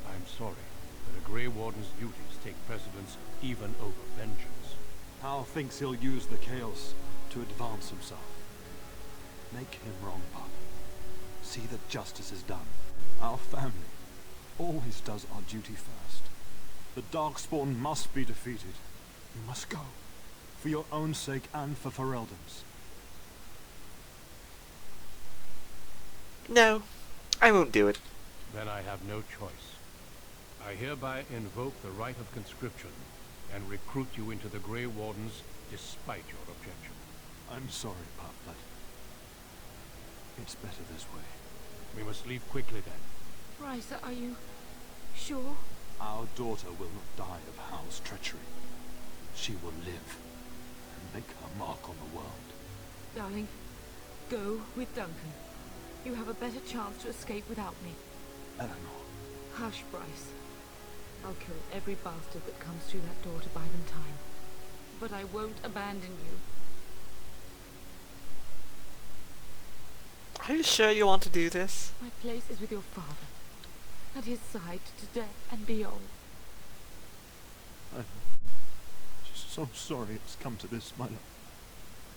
I'm sorry, but a Grey Warden's duties take precedence even over vengeance. Howe thinks he'll use the chaos to advance himself. Make him wrong, Pup. See that justice is done. Our family always does our duty first. The Darkspawn must be defeated. You must go. For your own sake and for Ferelden's. No, I won't do it. Then I have no choice. I hereby invoke the right of conscription and recruit you into the Grey Wardens despite your objection. I'm sorry, Pup, but it's better this way. We must leave quickly then. Bryce, are you sure? Our daughter will not die of Howe's treachery. She will live and make her mark on the world. Darling, go with Duncan. You have a better chance to escape without me. Eleanor. Hush, Bryce. I'll kill every bastard that comes through that door to buy them time. But I won't abandon you. Are you sure you want to do this? My place is with your father. At his side to death and beyond. I'm just so sorry it's come to this, my love.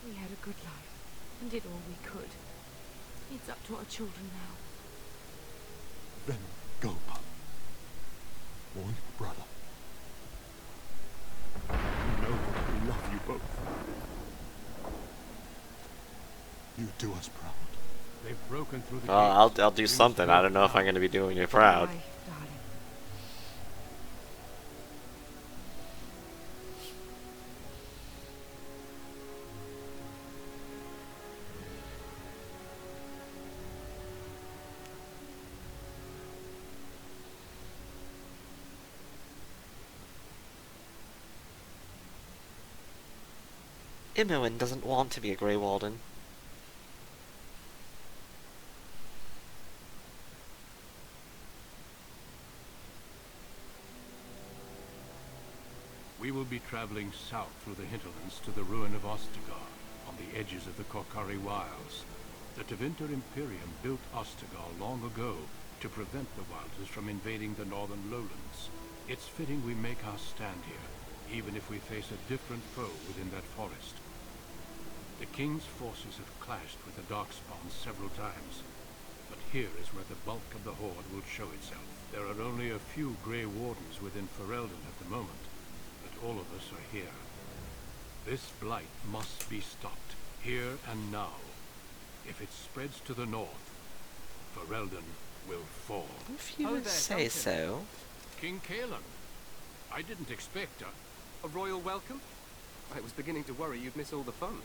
We had a good life and did all we could. It's up to our children now. Then go, Pup. Warn your brother. You know that I love you both. You do us proud. They've broken through the Well, I'll do something. I don't know if I'm going to be doing you proud. Bye, darling. Imoen doesn't want to be a Grey Warden. We will be traveling south through the hinterlands to the ruin of Ostergard, on the edges of the Korcari Wilds. The Tevinter Imperium built Ostergard long ago to prevent the Wilders from invading the northern lowlands. It's fitting we make our stand here, even if we face a different foe within that forest. The King's forces have clashed with the Darkspawn several times, but here is where the bulk of the Horde will show itself. There are only a few Grey Wardens within Ferelden at the moment, but all of us are here. This blight must be stopped, here and now. If it spreads to the north, Ferelden will fall. If you would say so. King Kaelan, I didn't expect a royal welcome? I was beginning to worry you'd miss all the fun.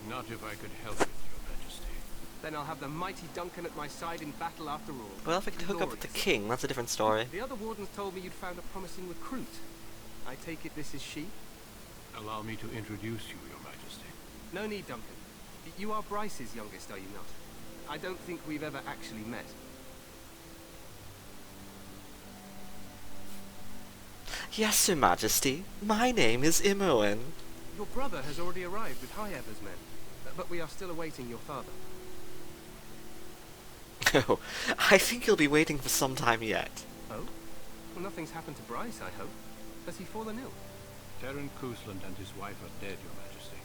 Not if I could help it, Your Majesty. Then I'll have the mighty Duncan at my side in battle after all. Well, if I could hook up with the king, that's a different story. The other wardens told me you'd found a promising recruit. I take it this is she? Allow me to introduce you, Your Majesty. No need, Duncan. You are Bryce's youngest, are you not? I don't think we've ever actually met. Yes, Your Majesty. My name is Imoen. Your brother has already arrived with High-Ever's men, but we are still awaiting your father. Oh, I think he'll be waiting for some time yet. Oh? Well, nothing's happened to Bryce, I hope. Has he fallen ill? Terran Cousland and his wife are dead, Your Majesty.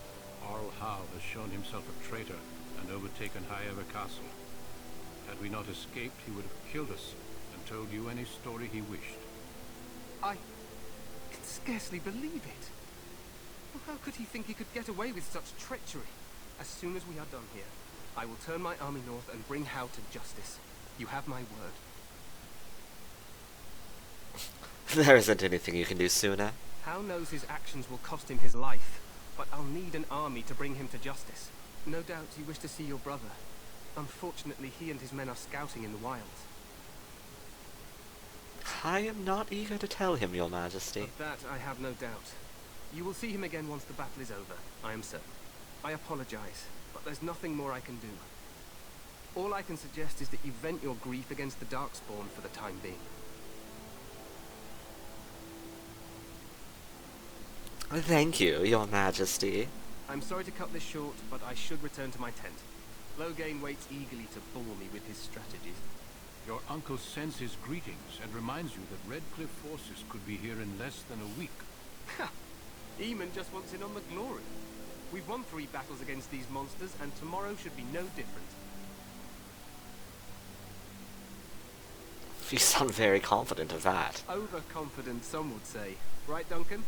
Arl Howe has shown himself a traitor and overtaken High-Ever Castle. Had we not escaped, he would have killed us and told you any story he wished. I can scarcely believe it. Well, how could he think he could get away with such treachery? As soon as we are done here, I will turn my army north and bring Howe to justice. You have my word. There isn't anything you can do sooner. Howe knows his actions will cost him his life, but I'll need an army to bring him to justice. No doubt you wish to see your brother. Unfortunately, he and his men are scouting in the wilds. I am not eager to tell him, Your Majesty. Of that I have no doubt. You will see him again once the battle is over, I am certain. I apologize, but there's nothing more I can do. All I can suggest is that you vent your grief against the Darkspawn for the time being. Thank you, Your Majesty. I'm sorry to cut this short, but I should return to my tent. Loghain waits eagerly to bore me with his strategies. Your uncle sends his greetings and reminds you that Redcliffe forces could be here in less than a week. Ha! Eamon just wants in on the glory. We've won 3 battles against these monsters, and tomorrow should be no different. You sound very confident of that. Overconfident, some would say. Right, Duncan?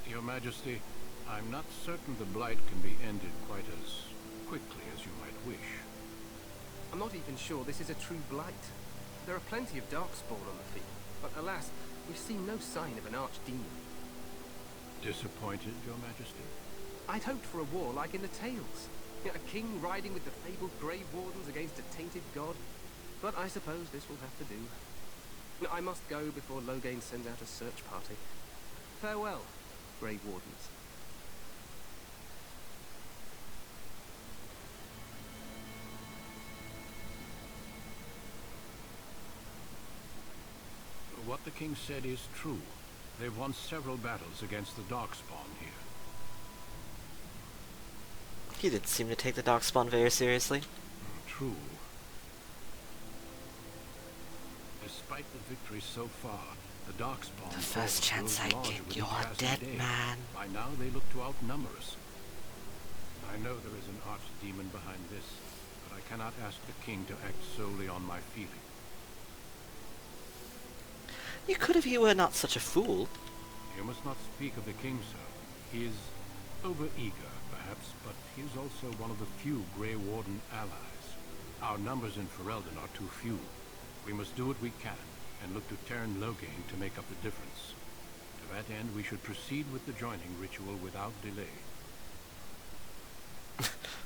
Your Majesty, I'm not certain the Blight can be ended quite as quickly as you might wish. I'm not even sure this is a true blight. There are plenty of Darkspawn on the field, but alas, we've seen no sign of an archdemon. Disappointed, Your Majesty? I'd hoped for a war like in the tales. A king riding with the fabled Grey Wardens against a tainted god. But I suppose this will have to do. I must go before Loghain sends out a search party. Farewell, Grey Wardens. What the king said is true. They've won several battles against the Darkspawn here. He did seem to take the Darkspawn very seriously. True. Despite the victory so far, the Darkspawn... The first chance I get, you're dead, man. By now they look to outnumber us. I know there is an archdemon behind this, but I cannot ask the king to act solely on my feeling. You could if you were not such a fool. You must not speak of the king, sir. He is over-eager, perhaps, but he is also one of the few Grey Warden allies. Our numbers in Ferelden are too few. We must do what we can, and look to Teyrn Loghain to make up the difference. To that end, we should proceed with the joining ritual without delay.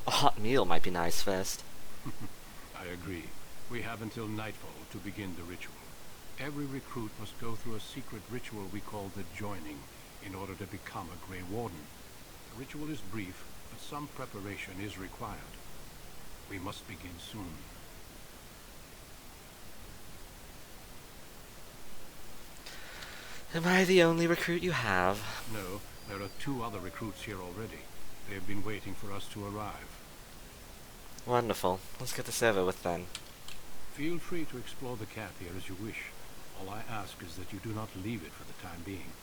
A hot meal might be nice first. I agree. We have until nightfall to begin the ritual. Every recruit must go through a secret ritual we call the joining in order to become a Grey Warden. The ritual is brief, but some preparation is required. We must begin soon. Am I the only recruit you have? No, there are 2 other recruits here already. They have been waiting for us to arrive. Wonderful. Let's get this over with then. Feel free to explore the camp here as you wish. All I ask is that you do not leave it for the time being.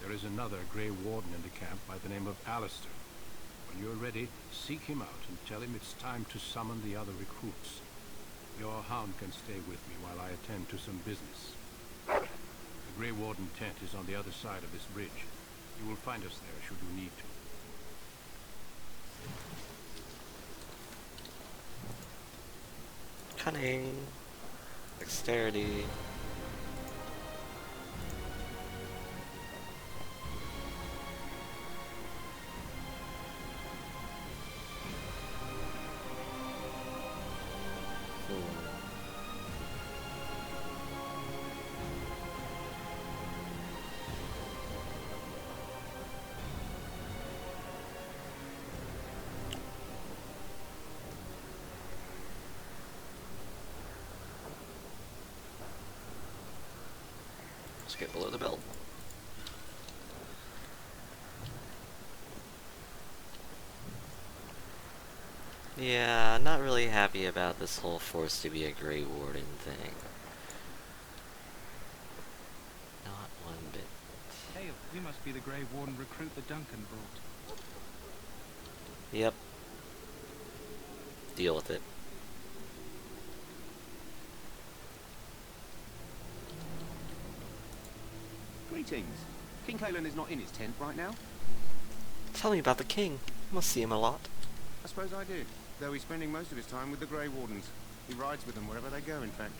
There is another Grey Warden in the camp by the name of Alistair. When you're ready, seek him out and tell him it's time to summon the other recruits. Your hound can stay with me while I attend to some business. The Grey Warden tent is on the other side of this bridge. You will find us there should you need to. Cunning. Dexterity. Let's get below the belt. Yeah, not really happy about this whole forced to be a Grey Warden thing. Not one bit. Hey, you must be the Grey Warden recruit that Duncan brought. Yep. Deal with it. Greetings. King Caelan is not in his tent right now? Tell me about the king. You must see him a lot. I suppose I do, though he's spending most of his time with the Grey Wardens. He rides with them wherever they go, in fact.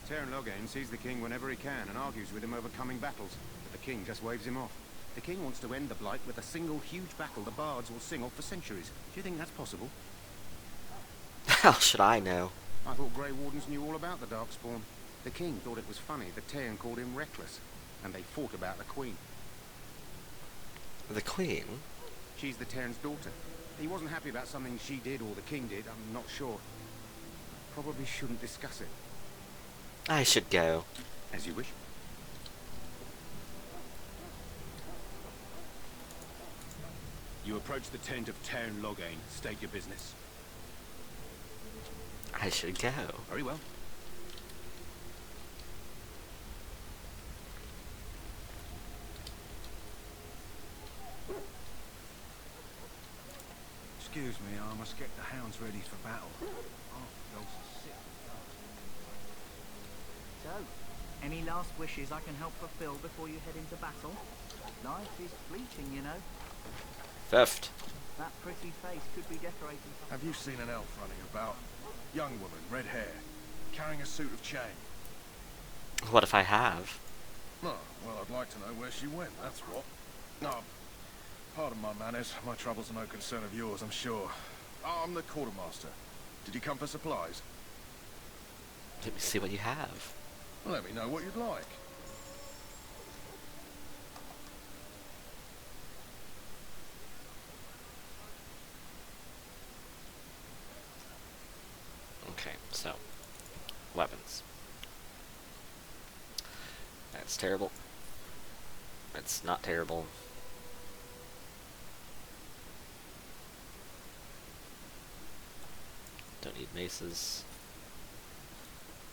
Teyrn Loghain sees the king whenever he can and argues with him over coming battles, but the king just waves him off. The king wants to end the Blight with a single huge battle the bards will sing of for centuries. Do you think that's possible? How should I know? I thought Grey Wardens knew all about the Darkspawn. The king thought it was funny that Teyrn called him reckless, and they fought about the queen. The queen? She's the Teyrn's daughter. He wasn't happy about something she did or the king did, I'm not sure. Probably shouldn't discuss it. I should go. As you wish. You approach the tent of Teyrn Loghain. State your business. I should go. Very well. Excuse me, I must get the hounds ready for battle. So, any last wishes I can help fulfill before you head into battle? Life is fleeting, you know. Theft. That pretty face could be decorated. Have you seen an elf running about? Young woman, red hair, carrying a suit of chain. What if I have? Oh, well, I'd like to know where she went, that's what. No, pardon my manners. My troubles are no concern of yours, I'm sure. I'm the quartermaster. Did you come for supplies? Let me see what you have. Well, let me know what you'd like. Okay, so weapons. That's terrible. It's not terrible. Don't need maces.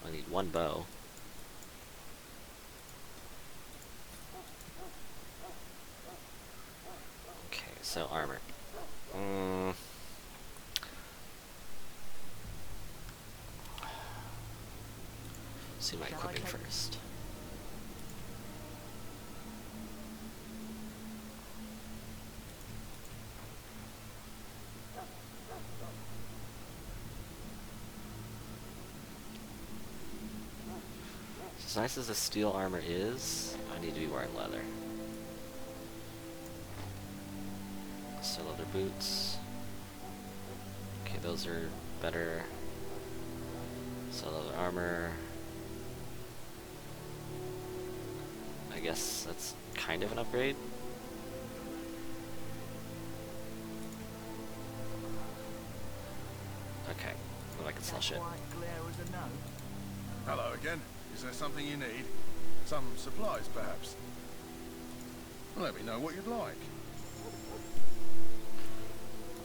I need one bow. Okay, so armor. See my equipping first. As nice as the steel armor is, I need to be wearing leather. So leather boots. Okay, those are better. So leather armor. I guess that's kind of an upgrade. Okay, well, I can sell shit. Hello again. Is there something you need? Some supplies, perhaps? Let me know what you'd like.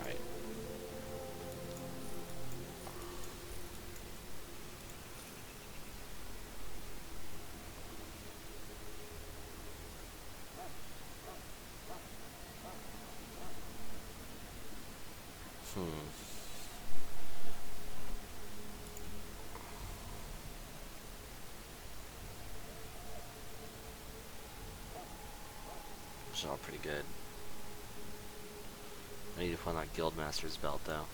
Right. Which is all pretty good. I need to put on that Guildmaster's belt though.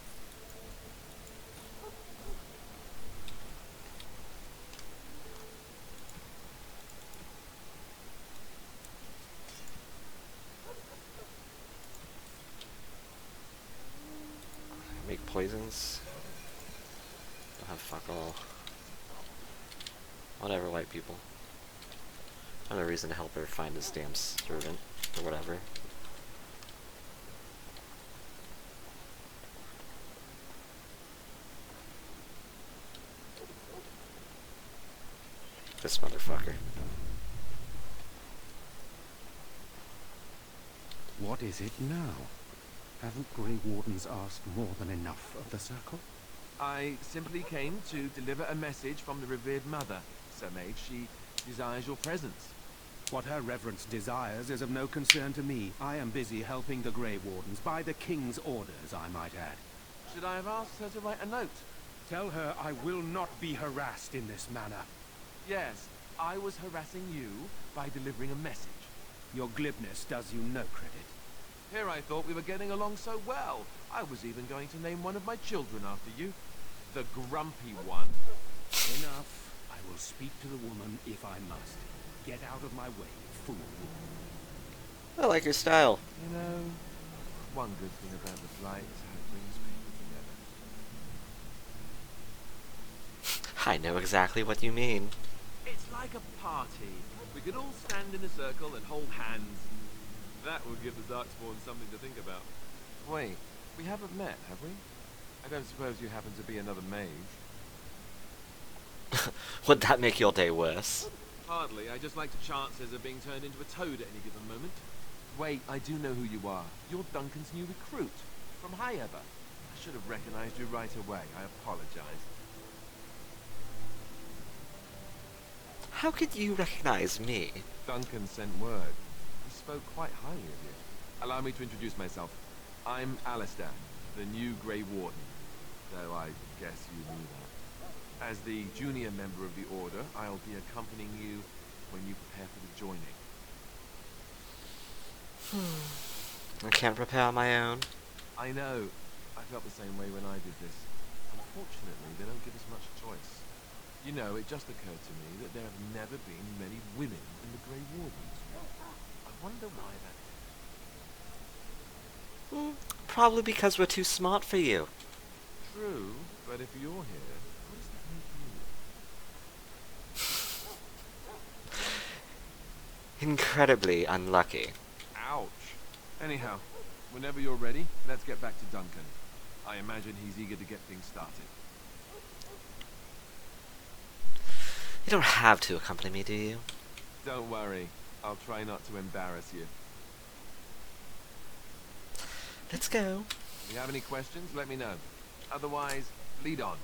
Make poisons. Don't have fuck all. Whatever, white people. I have no reason to help her find this damn servant, or whatever. This motherfucker. What is it now? Haven't Grey Wardens asked more than enough of the Circle? I simply came to deliver a message from the revered mother, Sir Mage. She desires your presence. What her reverence desires is of no concern to me. I am busy helping the Grey Wardens, by the King's orders, I might add. Should I have asked her to write a note? Tell her I will not be harassed in this manner. Yes, I was harassing you by delivering a message. Your glibness does you no credit. Here I thought we were getting along so well. I was even going to name one of my children after you. The Grumpy One. Enough. I will speak to the woman if I must. Get out of my way, fool. I like your style. You know, one good thing about the Blight is how it brings people together. I know exactly what you mean. It's like a party. We could all stand in a circle and hold hands. That would give the Darkspawn something to think about. Wait, we haven't met, have we? I don't suppose you happen to be another mage? Would that make your day worse? Hardly. I just like the chances of being turned into a toad at any given moment. Wait, I do know who you are. You're Duncan's new recruit. From Highever. I should have recognized you right away. I apologize. How could you recognize me? Duncan sent word. He spoke quite highly of you. Allow me to introduce myself. I'm Alistair, the new Grey Warden. Though I guess you knew that. As the junior member of the Order, I'll be accompanying you when you prepare for the joining. I can't prepare on my own. I know. I felt the same way when I did this. Unfortunately, they don't give us much choice. You know, it just occurred to me that there have never been many women in the Grey Wardens. I wonder why that is. Probably because we're too smart for you. True, but if you're here, what does that make you? Incredibly unlucky. Ouch. Anyhow, whenever you're ready, let's get back to Duncan. I imagine he's eager to get things started. You don't have to accompany me, do you? Don't worry. I'll try not to embarrass you. Let's go. If you have any questions, let me know. Otherwise, lead on.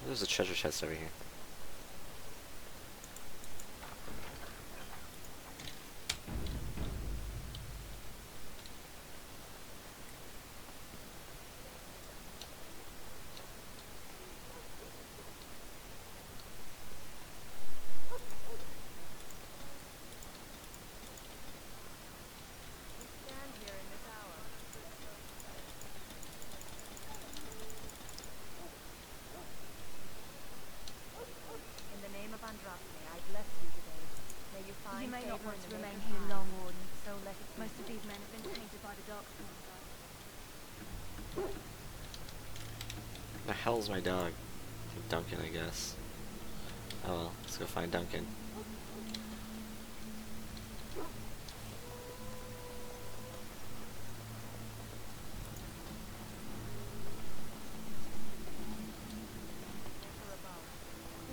There's a treasure chest over here. You may not want to remain here long, Warden, so let it be. Most of these men have been tainted by the Darkspawn. The hell's my dog? Duncan, I guess. Oh well, let's go find Duncan.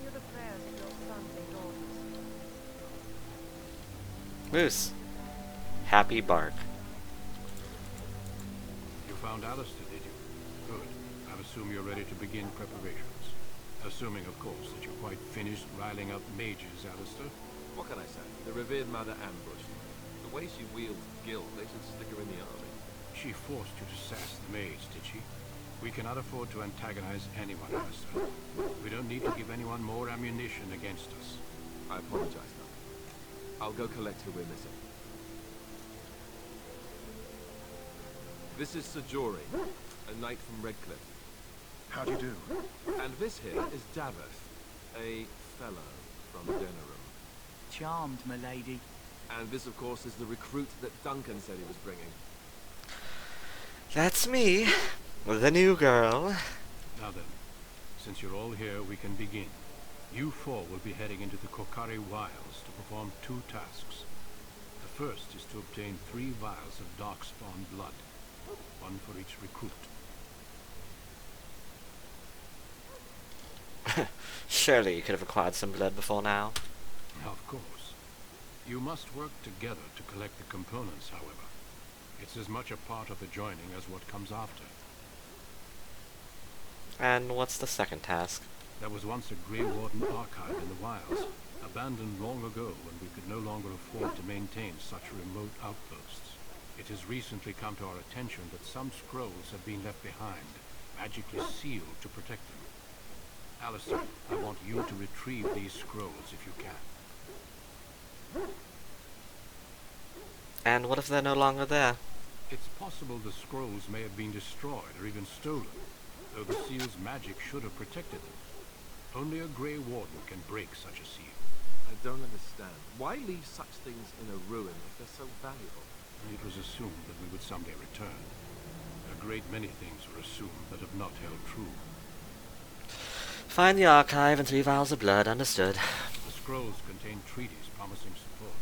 Hear the prayers of your sons and daughters. Moose. Happy bark. You found Alistair, did you? Good. I assume you're ready to begin preparations. Assuming, of course, that you're quite finished riling up mages, Alistair. What can I say? The revered mother ambushed. The way she wields guilt makes it stick her in the army. She forced you to sass the mage, did she? We cannot afford to antagonize anyone, Alistair. We don't need to give anyone more ammunition against us. I apologize, Duncan. I'll go collect who we're missing. This is Sir Jory, a knight from Redcliffe. How do you do? And this here is Daveth, a fellow from Denerim. Charmed, my lady. And this, of course, is the recruit that Duncan said he was bringing. That's me, the new girl. Now then, since you're all here, we can begin. You four will be heading into the Kokari Wilds to perform 2 tasks. The first is to obtain 3 vials of Darkspawn blood. one for each recruit. Surely you could have acquired some blood before now. Of course. You must work together to collect the components, however. It's as much a part of the joining as what comes after. And what's the second task? There was once a Grey Warden archive in the wilds, abandoned long ago when we could no longer afford to maintain such remote outposts. It has recently come to our attention that some scrolls have been left behind, magically sealed to protect them. Alistair, I want you to retrieve these scrolls if you can. And what if they're no longer there? It's possible the scrolls may have been destroyed or even stolen, though the seal's magic should have protected them. Only a Grey Warden can break such a seal. I don't understand. Why leave such things in a ruin if they're so valuable? It was assumed that we would someday return. A great many things were assumed that have not held true. Find the archive and 3 vials of blood, understood. The scrolls contain treaties promising support.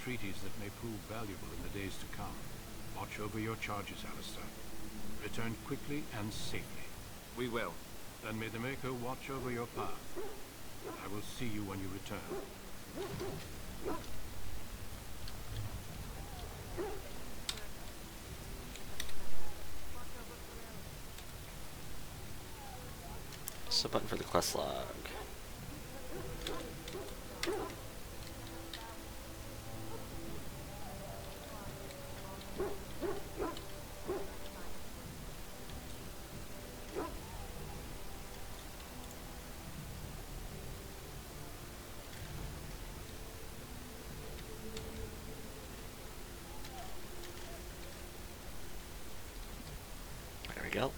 Treaties that may prove valuable in the days to come. Watch over your charges, Alistair. Return quickly and safely. We will. Then may the Maker watch over your path. I will see you when you return. It's a button for the quest log. There we go.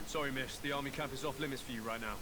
Sorry, miss. The army camp is off limits for you right now.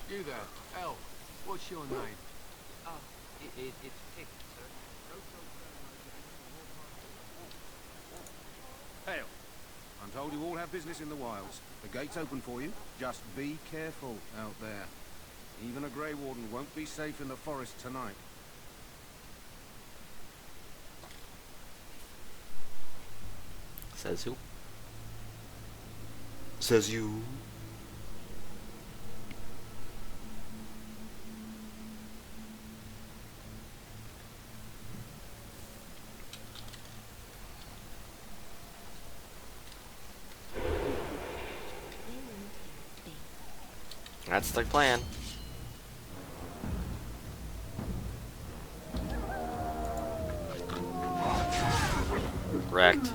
You there, Elf. What's your name? It's Pig, sir. Hail. I'm told you all have business in the wilds. The gate's open for you. Just be careful out there. Even a Grey Warden won't be safe in the forest tonight. Says who? Says you. That's the plan. Wrecked.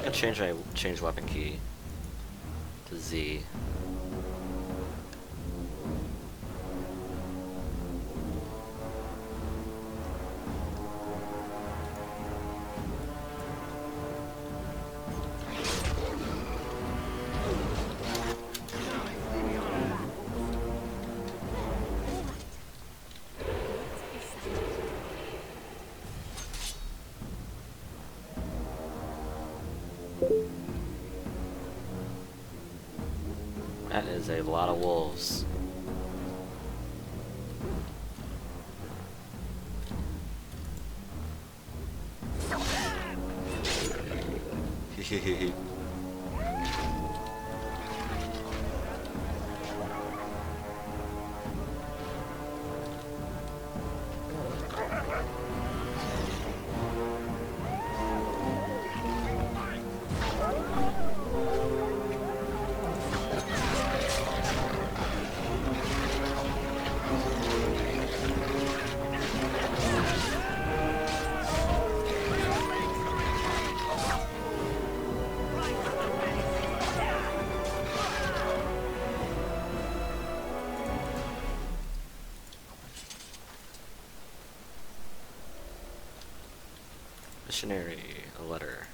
I can change weapon key to Z. That is a lot of wolves. Hehehe. Missionary, a letter.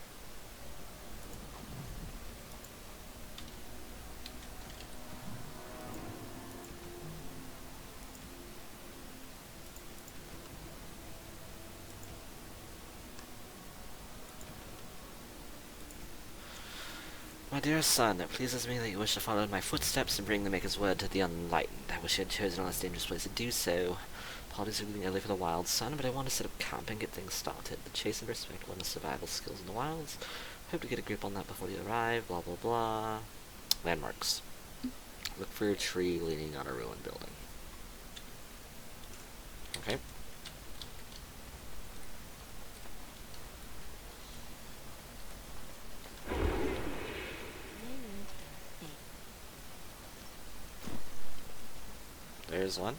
My dearest son, it pleases me that you wish to follow in my footsteps and bring the Maker's word to the unenlightened. I wish you had chosen a less dangerous place to do so. Apologies for leaving early for the wild, son, but I want to set up camp and get things started. The chase and respect one of the survival skills in the wilds. Hope to get a grip on that before you arrive, blah blah blah. Landmarks. Look for a tree leaning on a ruined building. Okay. There's one.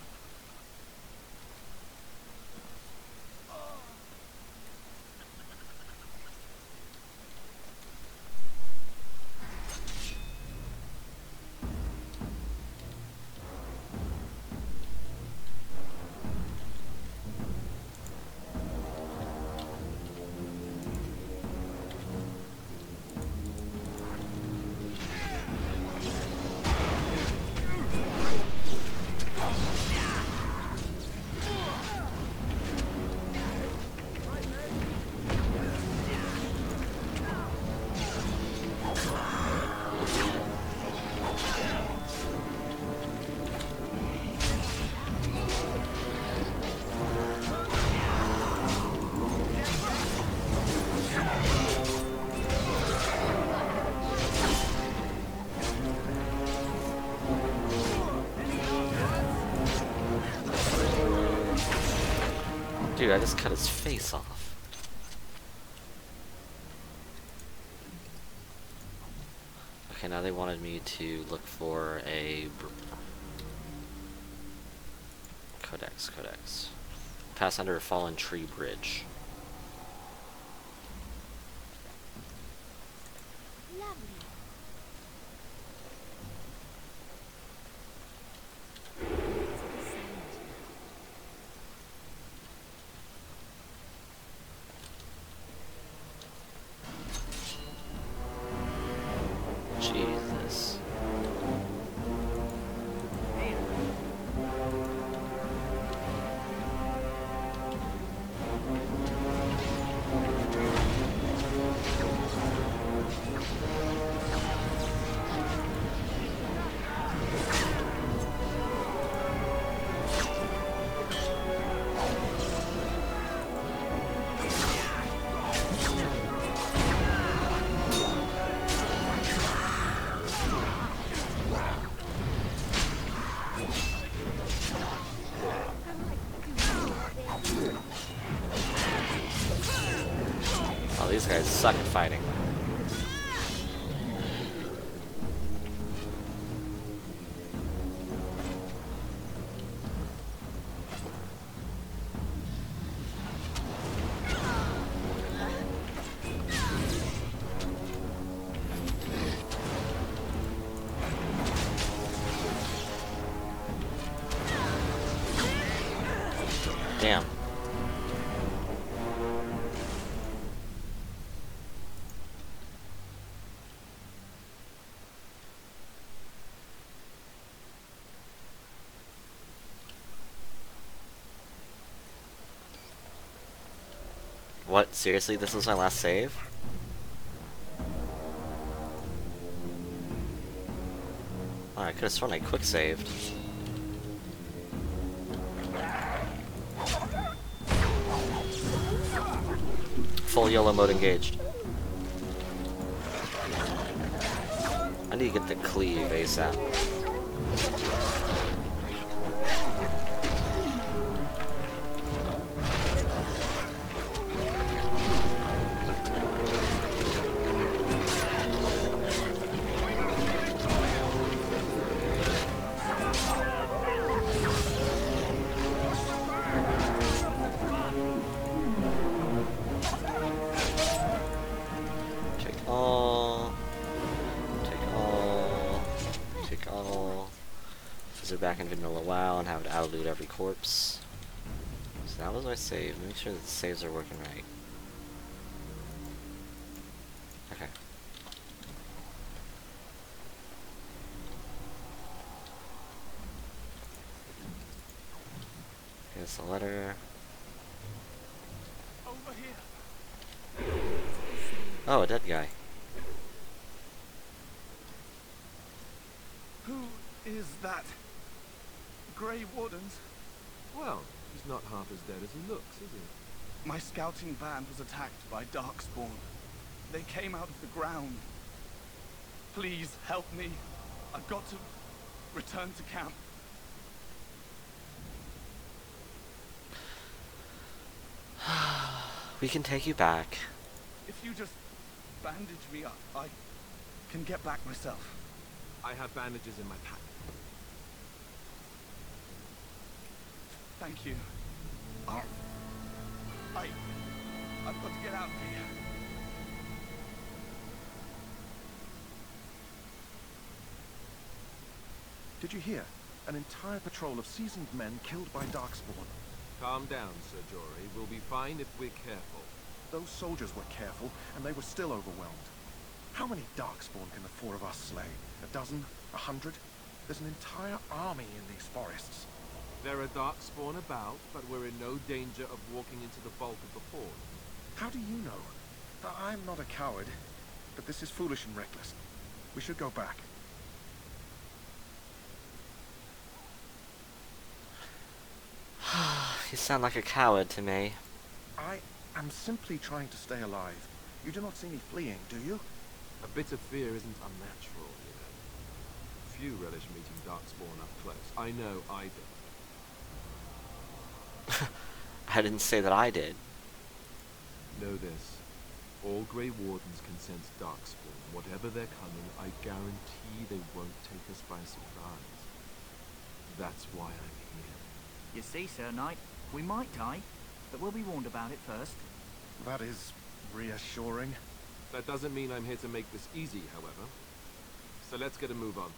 Dude, I just cut his face off. Okay, now they wanted me to look for a codex. Pass under a fallen tree bridge. Jesus. Oh, these guys suck at fighting. Damn. What? Seriously? This was my last save? Oh, I could have sworn I quick saved. Full YOLO mode engaged. I need to get the cleave ASAP. Back in vanilla WoW and have it auto-loot every corpse. So that was my save. Make sure that the saves are working right. That's a letter. Over here. Oh, a dead guy. Who is that? Grey Wardens? Well, he's not half as dead as he looks, is he? My scouting band was attacked by Darkspawn. They came out of the ground. Please help me. I've got to return to camp. We can take you back. If you just bandage me up, I can get back myself. I have bandages in my pack. Thank you. I've got to get out of here. Did you hear? An entire patrol of seasoned men killed by Darkspawn. Calm down, Sir Jory. We'll be fine if we're careful. Those soldiers were careful, and they were still overwhelmed. How many Darkspawn can the four of us slay? A dozen? 100? There's an entire army in these forests. There are Darkspawn about, but we're in no danger of walking into the bulk of the horde. How do you know? I'm not a coward, but this is foolish and reckless. We should go back. You sound like a coward to me. I am simply trying to stay alive. You do not see me fleeing, do you? A bit of fear isn't unnatural, you know. Few relish meeting Darkspawn up close. I know I don't. I didn't say that I did. Know this. All Grey Wardens can sense Darkspawn. Whatever they're coming, I guarantee they won't take us by surprise. That's why I'm here. You see, Sir Knight, we might die, but we'll be warned about it first. That is reassuring. That doesn't mean I'm here to make this easy, however. So let's get a move on.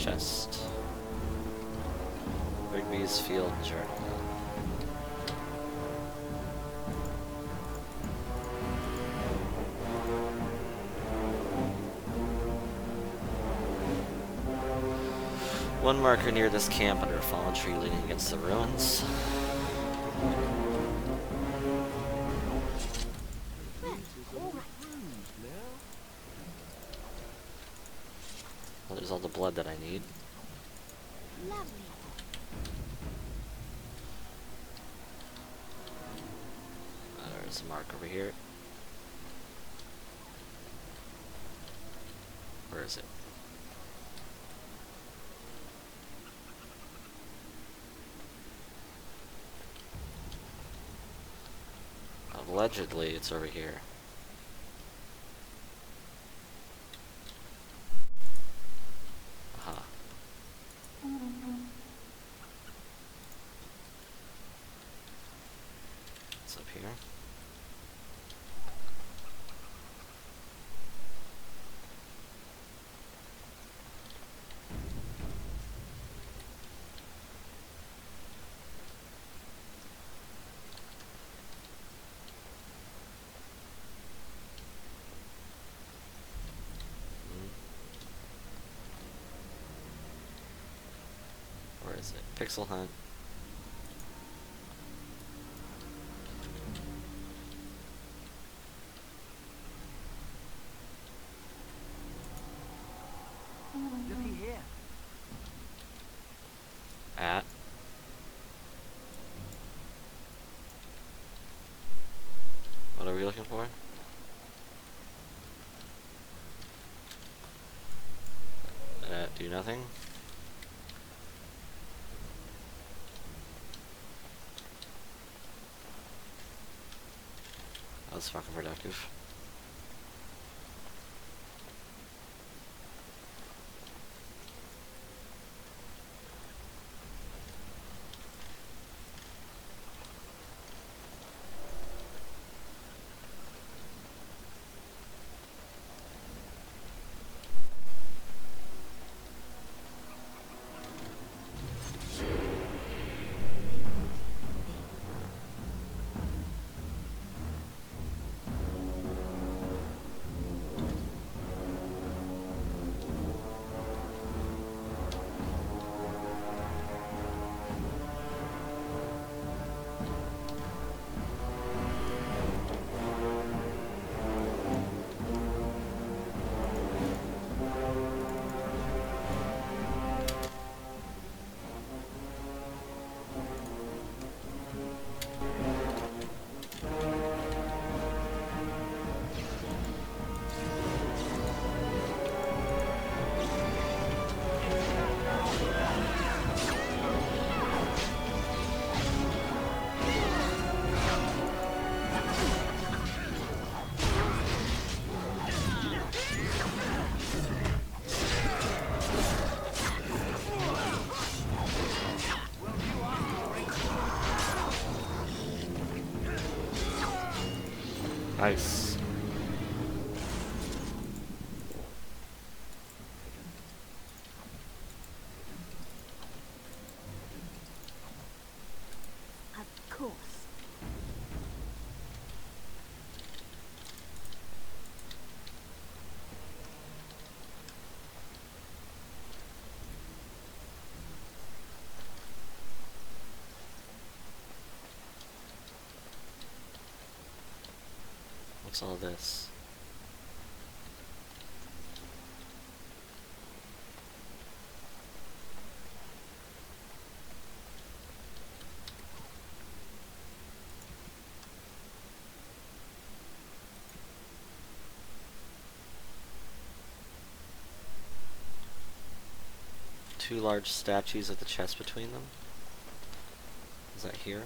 chest. Rigby's Field Journal. One marker near this camp under a fallen tree leaning against the ruins. Well, there's all the blood that I need. Lovely. There's a mark over here. Where is it? Allegedly, it's over here. Aha. It's up here. Where is it? Pixel Hunt. Looky here. At. What are we looking for? Do nothing. That was fucking productive. Nice. Of course. What's all this? Two large statues with the chest between them. Is that here?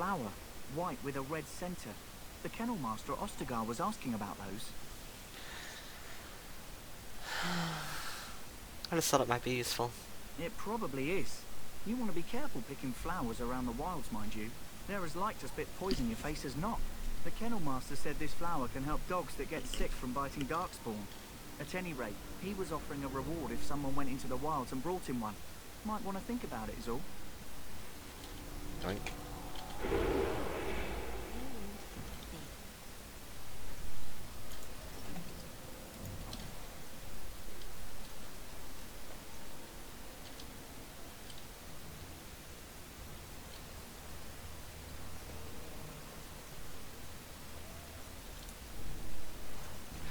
flower, white with a red center. The kennel master Ostagar was asking about those. I just thought it might be useful. It probably is. You want to be careful picking flowers around the wilds, mind you. They're as like to spit poison in your face as not. The kennel master said this flower can help dogs that get sick from biting darkspawn. At any rate, he was offering a reward if someone went into the wilds and brought him one. Might want to think about it is all. Doink.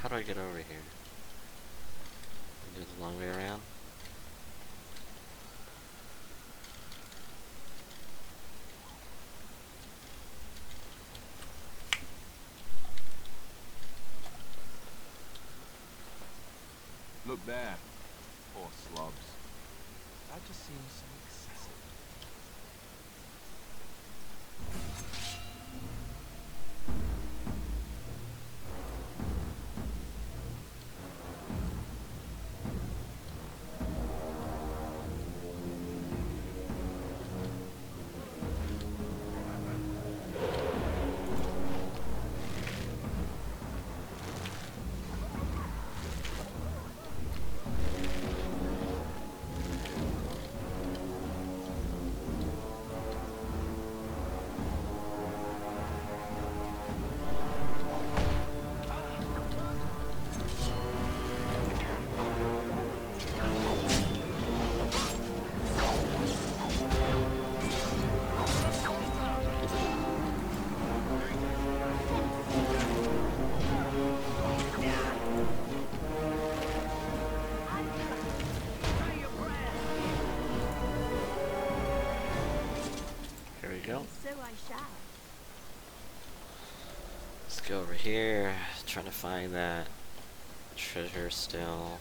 How do I get over here? Do the long way around? Look there. Poor slobs. That just seems so excessive. So I shall. Let's go over here, trying to find that treasure still.